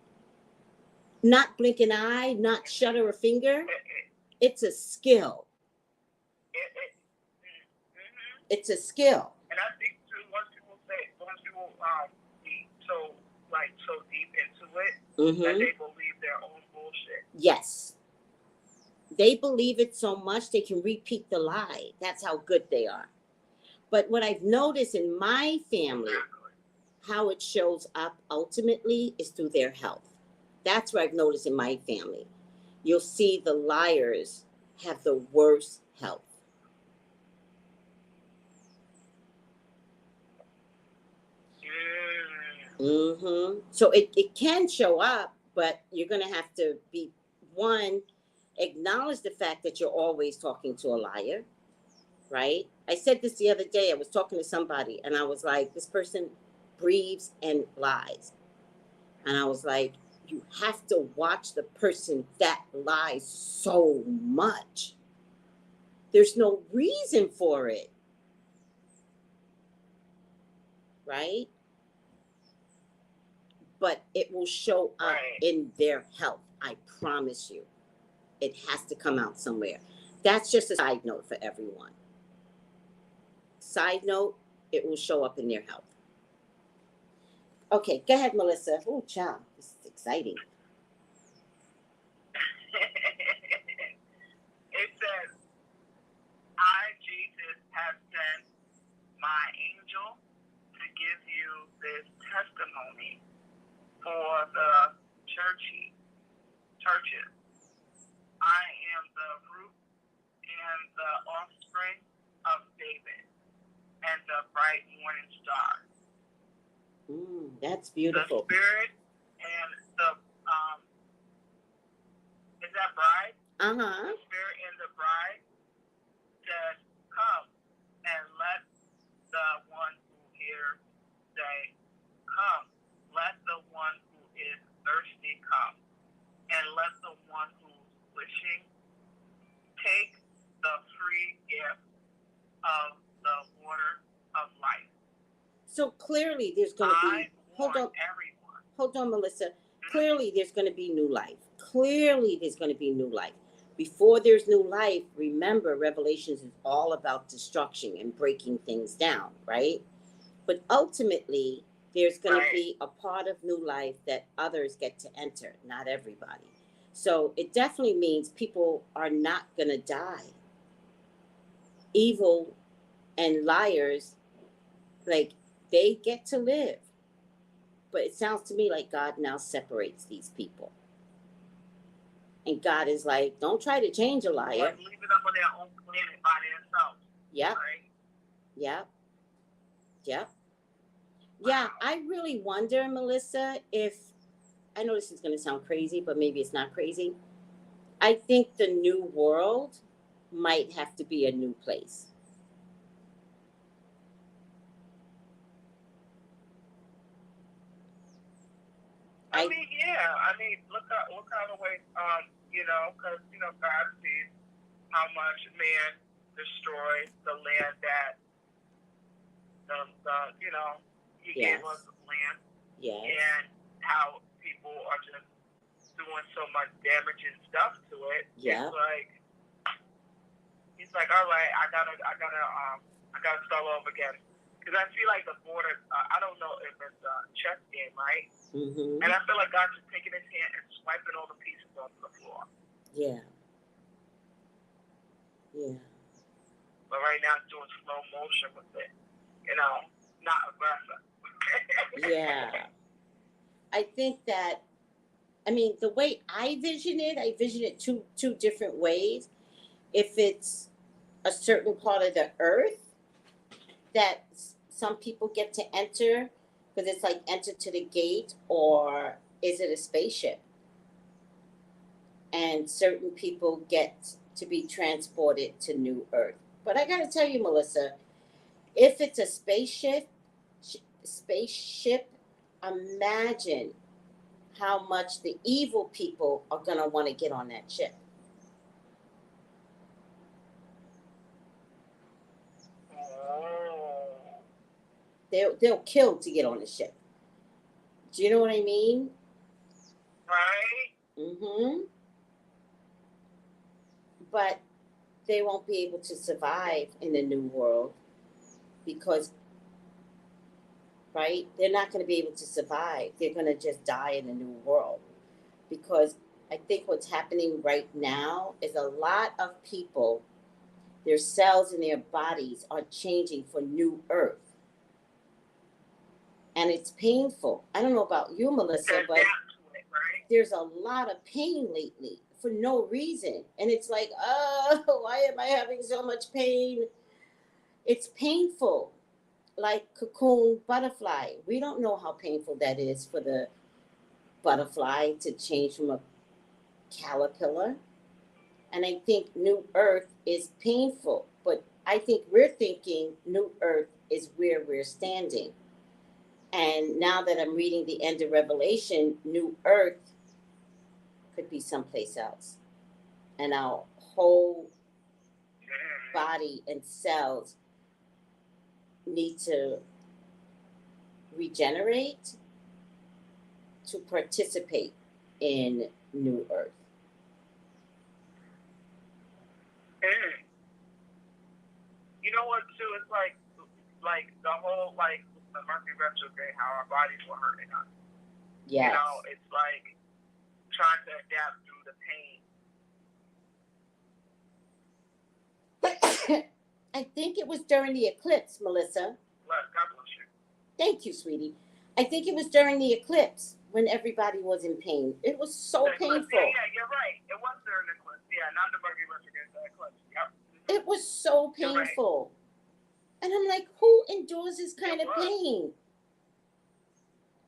Not blink an eye, not shudder a finger. It's a skill. It's a skill. And I think too, once people be so deep into it, that they believe their own bullshit. Yes. They believe it so much they can repeat the lie. That's how good they are. But what I've noticed in my family, how it shows up ultimately is through their health. That's what I've noticed in my family. You'll see the liars have the worst health. So it can show up, but you're going to have to be, one, acknowledge the fact that you're always talking to a liar, right? I said this the other day. I was talking to somebody, and I was like, this person breathes and lies. And I was like, you have to watch the person that lies so much. There's no reason for it, right? But it will show up in their health, I promise you. It has to come out somewhere. That's just a side note for everyone. Side note, it will show up in their health. Okay, go ahead, Melissa. Oh, child, this is exciting. It says, I, Jesus, have sent my angel to give you this testimony for the churches. I am the root and the offspring of David and the bright morning star. That's beautiful. The spirit and the is that bride? The spirit and the bride says, come and let the one who hears say, come. Let the one who is thirsty come. And let the one who's wishing take the free gift of the water of life. So clearly there's going to be, hold on, Melissa. Clearly there's going to be new life. Clearly there's going to be new life. Before there's new life, remember, Revelations is all about destruction and breaking things down, right? But ultimately, there's going to be a part of new life that others get to enter, not everybody. So it definitely means people are not going to die. Evil and liars, like, they get to live. But it sounds to me like God now separates these people. And God is like, don't try to change a liar. Leave it up on their own planet by themselves. Yep. Right? Yep. Yep. Yeah, I really wonder, Melissa, if, I know this is going to sound crazy, but maybe it's not crazy. I think the new world might have to be a new place. I mean, look out the way, because, God sees how much man destroyed the land that, he gave us land. Yes. And how people are just doing so much damaging stuff to it. Yeah. It's like, he's like, all right, I gotta start over again. Because I feel like the border, I don't know if it's a chess game, right? Mm-hmm. And I feel like God's just taking his hand and swiping all the pieces onto the floor. Yeah. Yeah. But right now it's doing slow motion with it. Not aggressive. Yeah. I think that, the way I vision it two different ways. If it's a certain part of the earth that some people get to enter, because it's like enter to the gate, or is it a spaceship? And certain people get to be transported to New Earth. But I gotta tell you, Melissa, if it's a spaceship, imagine how much the evil people are gonna want to get on that ship. They'll kill to get on the ship. Do you know what I mean? Right. Mm-hmm. But they won't be able to survive in the new world because, right? They're not going to be able to survive. They're going to just die in the new world. Because I think what's happening right now is a lot of people, their cells in their bodies are changing for New Earth. And it's painful. I don't know about you, Melissa, but there's a lot of pain lately for no reason. And it's like, why am I having so much pain? It's painful. Like cocoon butterfly. We don't know how painful that is for the butterfly to change from a caterpillar. And I think New Earth is painful. But I think we're thinking New Earth is where we're standing. And now that I'm reading the end of Revelation, New Earth could be someplace else. And our whole body and cells need to regenerate to participate in New Earth. Mm. You know what, too? It's like the whole, like, the Mercury retrograde, how our bodies were hurting us. Yes. You know, it's like trying to adapt through the pain. I think it was during the eclipse, Melissa. God bless you. Thank you, sweetie. I think it was during the eclipse when everybody was in pain. It was so painful. Yeah, you're right. It was during the eclipse. Yeah, not the Mercury retrograde, the eclipse. Yep. It was so painful. Right. And I'm like, who endures this kind of pain?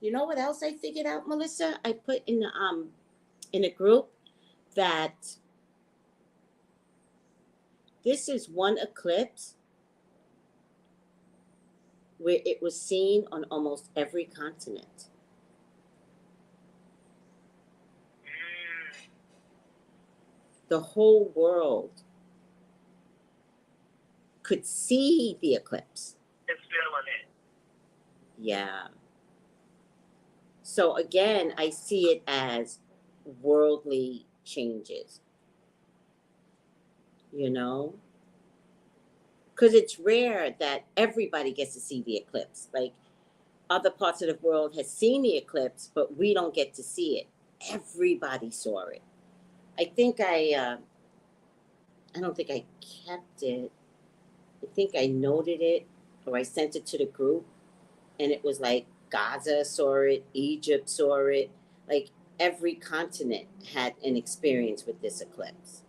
You know what else I figured out, Melissa? I put in a group that this is one eclipse where it was seen on almost every continent. The whole world could see the eclipse. It's feeling it. Yeah. So again, I see it as worldly changes. You know? Because it's rare that everybody gets to see the eclipse. Like, other parts of the world has seen the eclipse, but we don't get to see it. Everybody saw it. I think I don't think I kept it. I think I noted it, or I sent it to the group, and it was like Gaza saw it, Egypt saw it. Like, every continent had an experience with this eclipse.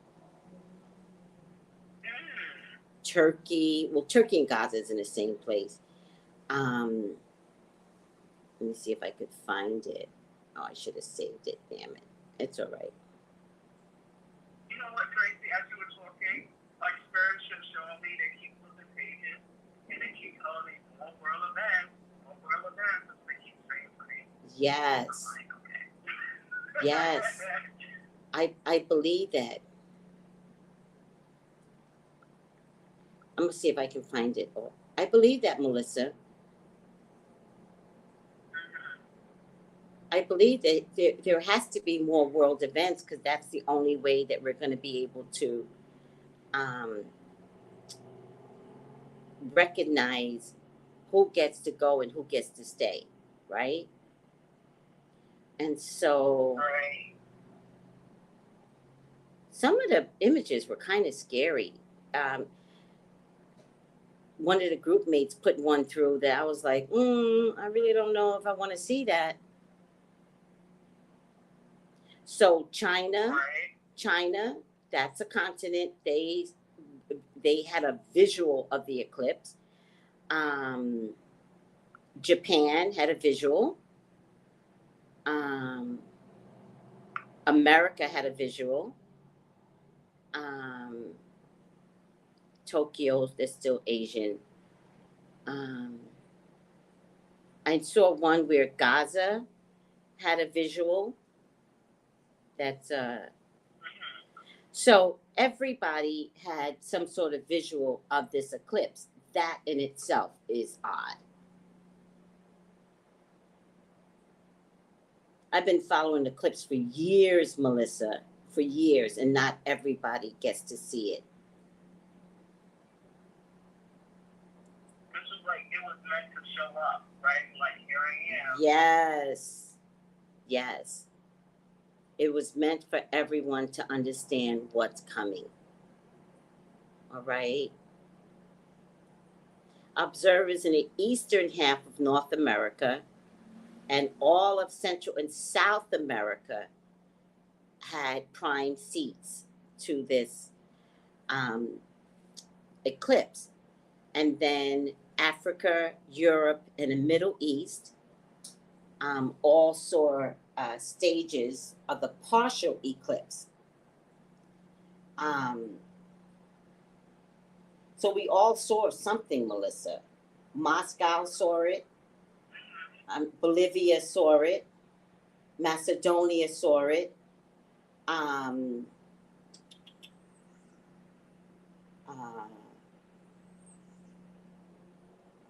Turkey and Gaza is in the same place. Let me see if I could find it. Oh, I should have saved it. Damn it. It's all right. You know what, Tracey? As you were talking, like, Spirit should show me they keep flipping pages and they keep telling me more world events, and they keep saying for me. Yes. I'm like, okay. Yes. I believe that. I'm going to see if I can find it. I believe that, Melissa. I believe that there has to be more world events, because that's the only way that we're going to be able to recognize who gets to go and who gets to stay, right? And so some of the images were kind of scary. One of the group mates put one through that I was like, I really don't know if I want to see that. So China, that's a continent. They had a visual of the eclipse. Japan had a visual. America had a visual. Tokyo, they're still Asian. I saw one where Gaza had a visual. That's so everybody had some sort of visual of this eclipse. That in itself is odd. I've been following the eclipse for years, Melissa, for years, and not everybody gets to see it. This is like it was meant to show up, right? Like, here I am. Yes. Yes. It was meant for everyone to understand what's coming. All right? Observers in the eastern half of North America and all of Central and South America had prime seats to this eclipse. And then Africa, Europe, and the Middle East all saw stages of the partial eclipse. So we all saw something, Melissa. Moscow saw it. Bolivia saw it. Macedonia saw it.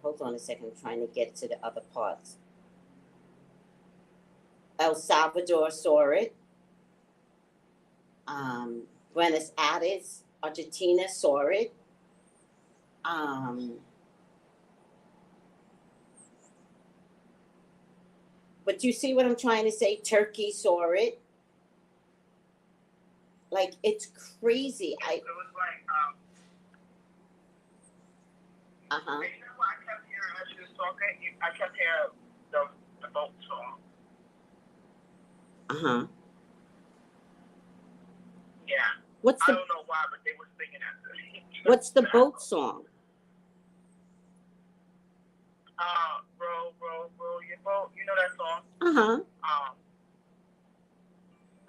Hold on a second, I'm trying to get to the other parts. El Salvador saw it. Buenos Aires, Argentina saw it. But you see what I'm trying to say? Turkey saw it. Like, it's crazy. It was like, Uh-huh. you know what I kept hearing as she was talking? I kept hearing the boat song. Uh-huh. Yeah. What's I the don't know why, but they were singing that. What's the boat song? Row, row, row your boat. You know that song? Uh-huh. I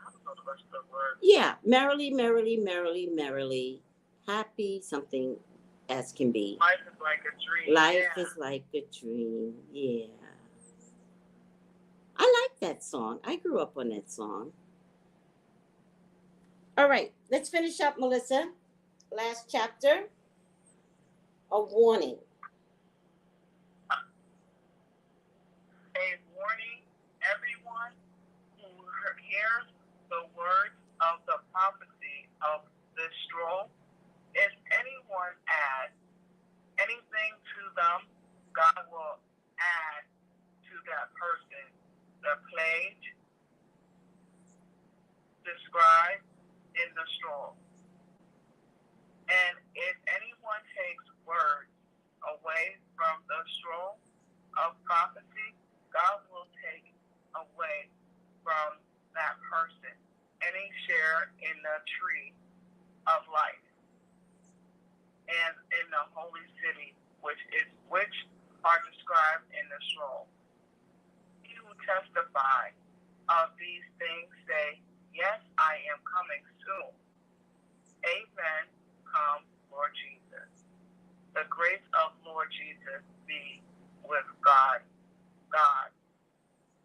don't know the rest of the words. Yeah. Merrily, merrily, merrily, merrily. Happy something as can be. Life is like a dream. Life Yeah. is like a dream. Yeah. I like that song. I grew up on that song. All right. Let's finish up, Melissa. Last chapter. A warning. A warning, everyone who hears the words of the prophecy of this scroll, if anyone adds anything to them, God will add to that person the plague described in the scroll. And if anyone takes words away from the scroll of prophecy, God will take away from that person any share in the tree of life and in the holy city which are described in the scroll. He who testify of these things say, yes, I am coming soon. Amen. Come, Lord Jesus. The grace of Lord Jesus be with God,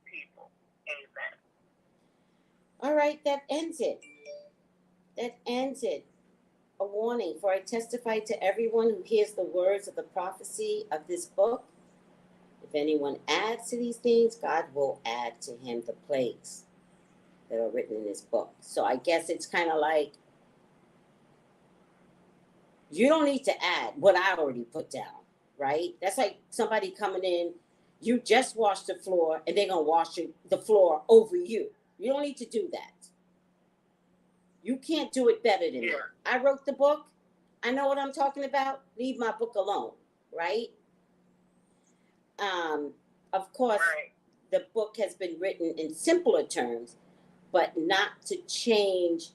people. Amen. All right, that ends it. That ends it. A warning, for I testify to everyone who hears the words of the prophecy of this book. If anyone adds to these things, God will add to him the plagues that are written in this book. So I guess it's kind of like, you don't need to add what I already put down, right? That's like somebody coming in, you just washed the floor, and they're going to wash the floor over you. You don't need to do that. You can't do it better than me. I wrote the book. I know what I'm talking about. Leave my book alone, right? Of course, Right. the book has been written in simpler terms, but not to change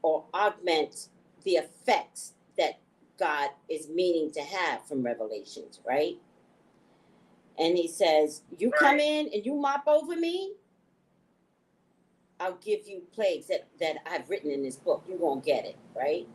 or augment the effects that God is meaning to have from Revelations, right? And he says, you come in and you mop over me, I'll give you plagues that I've written in this book. You're going to get it, right?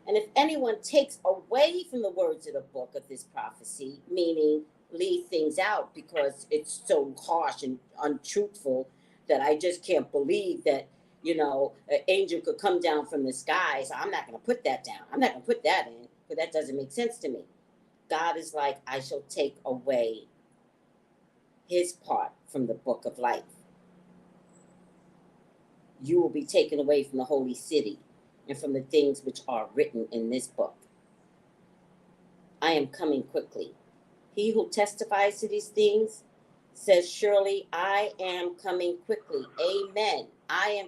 And if anyone takes away from the words of the book of this prophecy, meaning leave things out because it's so harsh and untruthful that I just can't believe that, an angel could come down from the sky. So I'm not going to put that down. I'm not going to put that in, because that doesn't make sense to me. God is like, I shall take away his part from the book of life. You will be taken away from the holy city and from the things which are written in this book. I am coming quickly. He who testifies to these things says, surely I am coming quickly. Amen. I am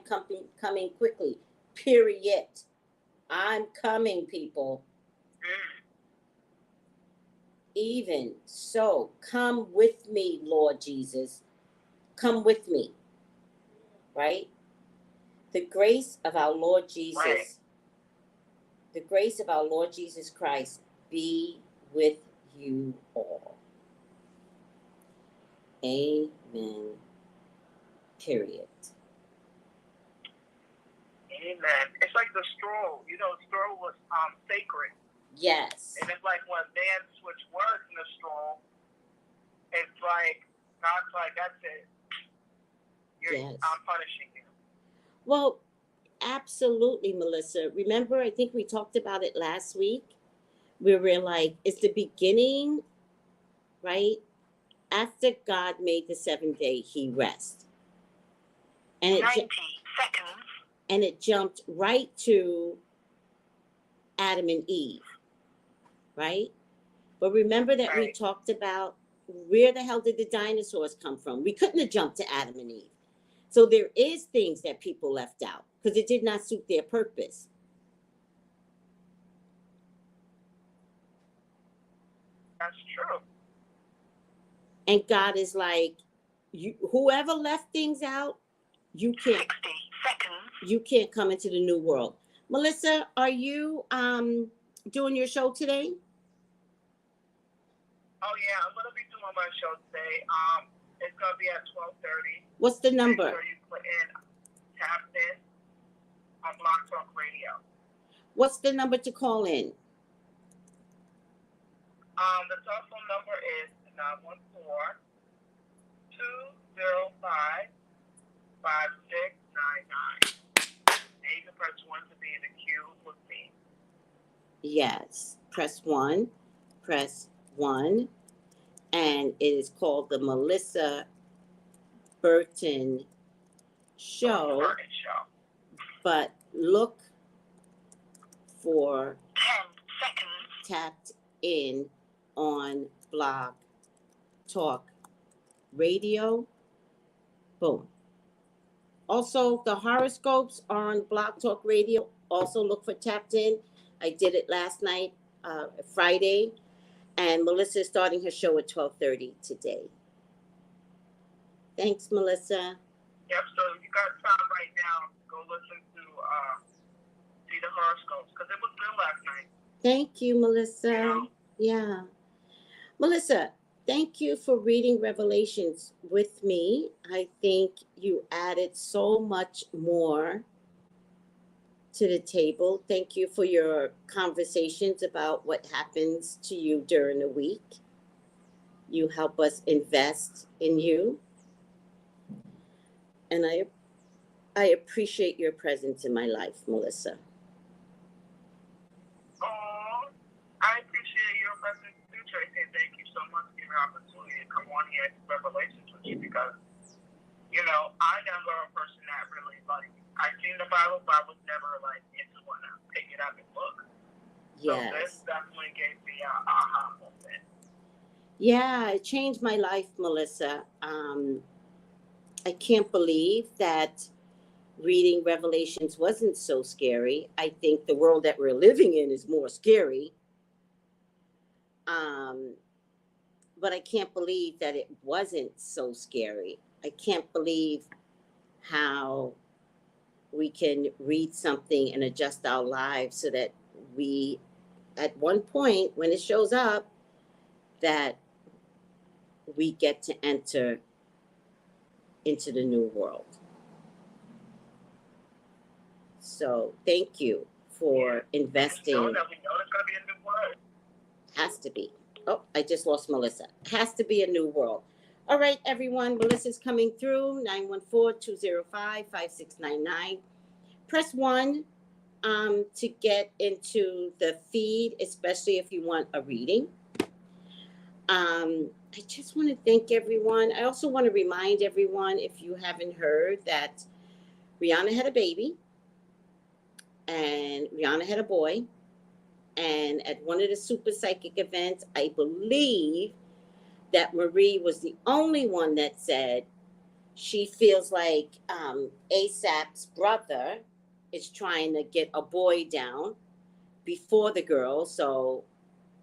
coming quickly. Period. I'm coming, people. Even so, come with me, Lord Jesus. Come with me. Right? The grace of our Lord Jesus, the grace of our Lord Jesus Christ be with you all. Amen. Period. Amen. It's like the scroll. The scroll was sacred. Yes. And it's like when man switched words in the scroll, it's like God's like, that's it. I'm punishing you. Well, absolutely, Melissa. Remember, I think we talked about it last week. We were like, it's the beginning, right? After God made the seventh day, he rests. And 90 seconds. And it jumped right to Adam and Eve, right? But remember that we Right. talked about where the hell did the dinosaurs come from? We couldn't have jumped to Adam and Eve. So there is things that people left out because it did not suit their purpose. That's true. And God is like, you, whoever left things out, you can't 60 seconds. you can't come into the new world. Melissa, are you doing your show today? Oh yeah, I'm gonna be doing my show today. It's gonna be at 12:30. What's the Make number? sure you put in tap in on Block Talk Radio. What's the number to call in? The telephone number is 914-205-5699. And you can press 1 to be in the queue with me. Yes. Press 1. Press 1. And it is called the Melissa Burton Show. Burton Show. But look for 10 seconds. Tapped In on Blog Talk Radio. Boom. Also, the horoscopes are on Blog Talk Radio. Also, look for Tapped In. I did it last night, Friday, and Melissa is starting her show at 12:30 today. Thanks, Melissa. Yep, so you got time right now to go listen to see the horoscopes, because it was good last night. Thank you, Melissa. Yeah. Yeah. Melissa, thank you for reading Revelations with me. I think you added so much more to the table. Thank you for your conversations about what happens to you during the week. You help us invest in you. And I appreciate your presence in my life, Melissa. Oh, I appreciate your presence too, Tracy, and thank you so much for your opportunity to come on here and Revelations with you, because, you know, I never a person that really, like, I seen the Bible, but I was never, like, into one to pick it up and look. Yes. So this definitely gave me an aha moment. Yeah, it changed my life, Melissa. I can't believe that reading Revelations wasn't so scary. I think the world that we're living in is more scary. But I can't believe that it wasn't so scary. I can't believe how we can read something and adjust our lives so that we, at one point, when it shows up, that we get to enter into the new world. So thank you for investing. So that we know there's going to be a new world. Has to be. Oh, I just lost Melissa. Has to be a new world. All right, everyone. Melissa's coming through. 914-205-5699. Press 1 to get into the feed, especially if you want a reading. I just want to thank everyone. I also want to remind everyone, if you haven't heard, that Rihanna had a baby and Rihanna had a boy. And at one of the super psychic events, I believe that Marie was the only one that said she feels like ASAP's brother is trying to get a boy down before the girl. So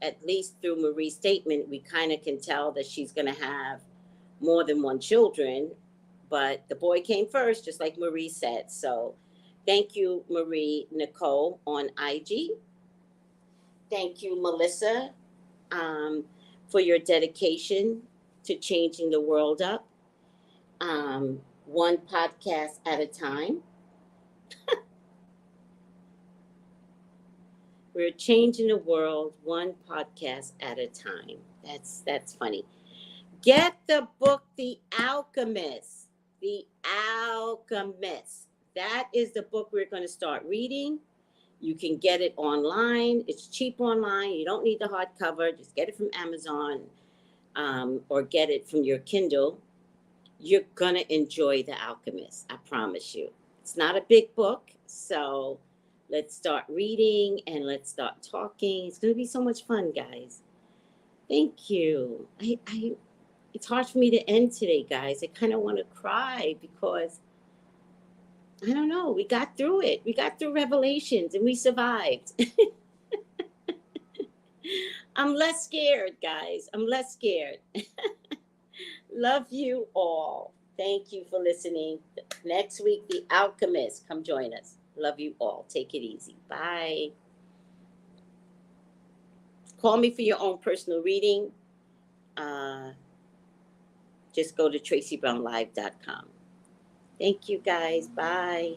at least through Marie's statement, we kind of can tell that she's going to have more than one children. But the boy came first, just like Marie said. So thank you, Marie Nicole on IG. Thank you, Melissa, for your dedication to changing the world up, one podcast at a time. We're changing the world one podcast at a time. That's funny. Get the book, The Alchemist. The Alchemist. That is the book we're going to start reading. You can get it online. It's cheap online. You don't need the hardcover. Just get it from Amazon, or get it from your Kindle. You're going to enjoy The Alchemist. I promise you. It's not a big book, so Let's start reading and let's start talking. It's going to be so much fun, guys. Thank you. It's hard for me to end today, guys. I kind of want to cry because I don't know. We got through it. We got through Revelations and we survived. I'm less scared, guys. I'm less scared. Love you all. Thank you for listening. Next week, The Alchemist. Come join us. Love you all. Take it easy. Bye. Call me for your own personal reading. Just go to TraceyBrownLive.com. Thank you, guys. Bye.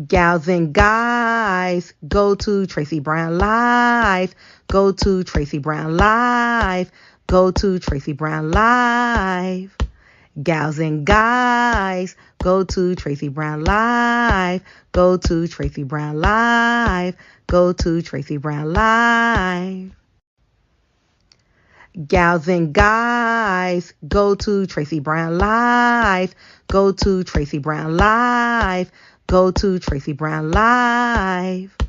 Gals and guys, go to Tracey Brown Live. Go to Tracey Brown Live. Go to Tracey Brown Live. Gals and guys, go to Tracey Brown Live. Go to Tracey Brown Live. Go to Tracey Brown Live. Gals and guys, go to Tracey Brown Live. Go to Tracey Brown Live. Go to Tracey Brown Live.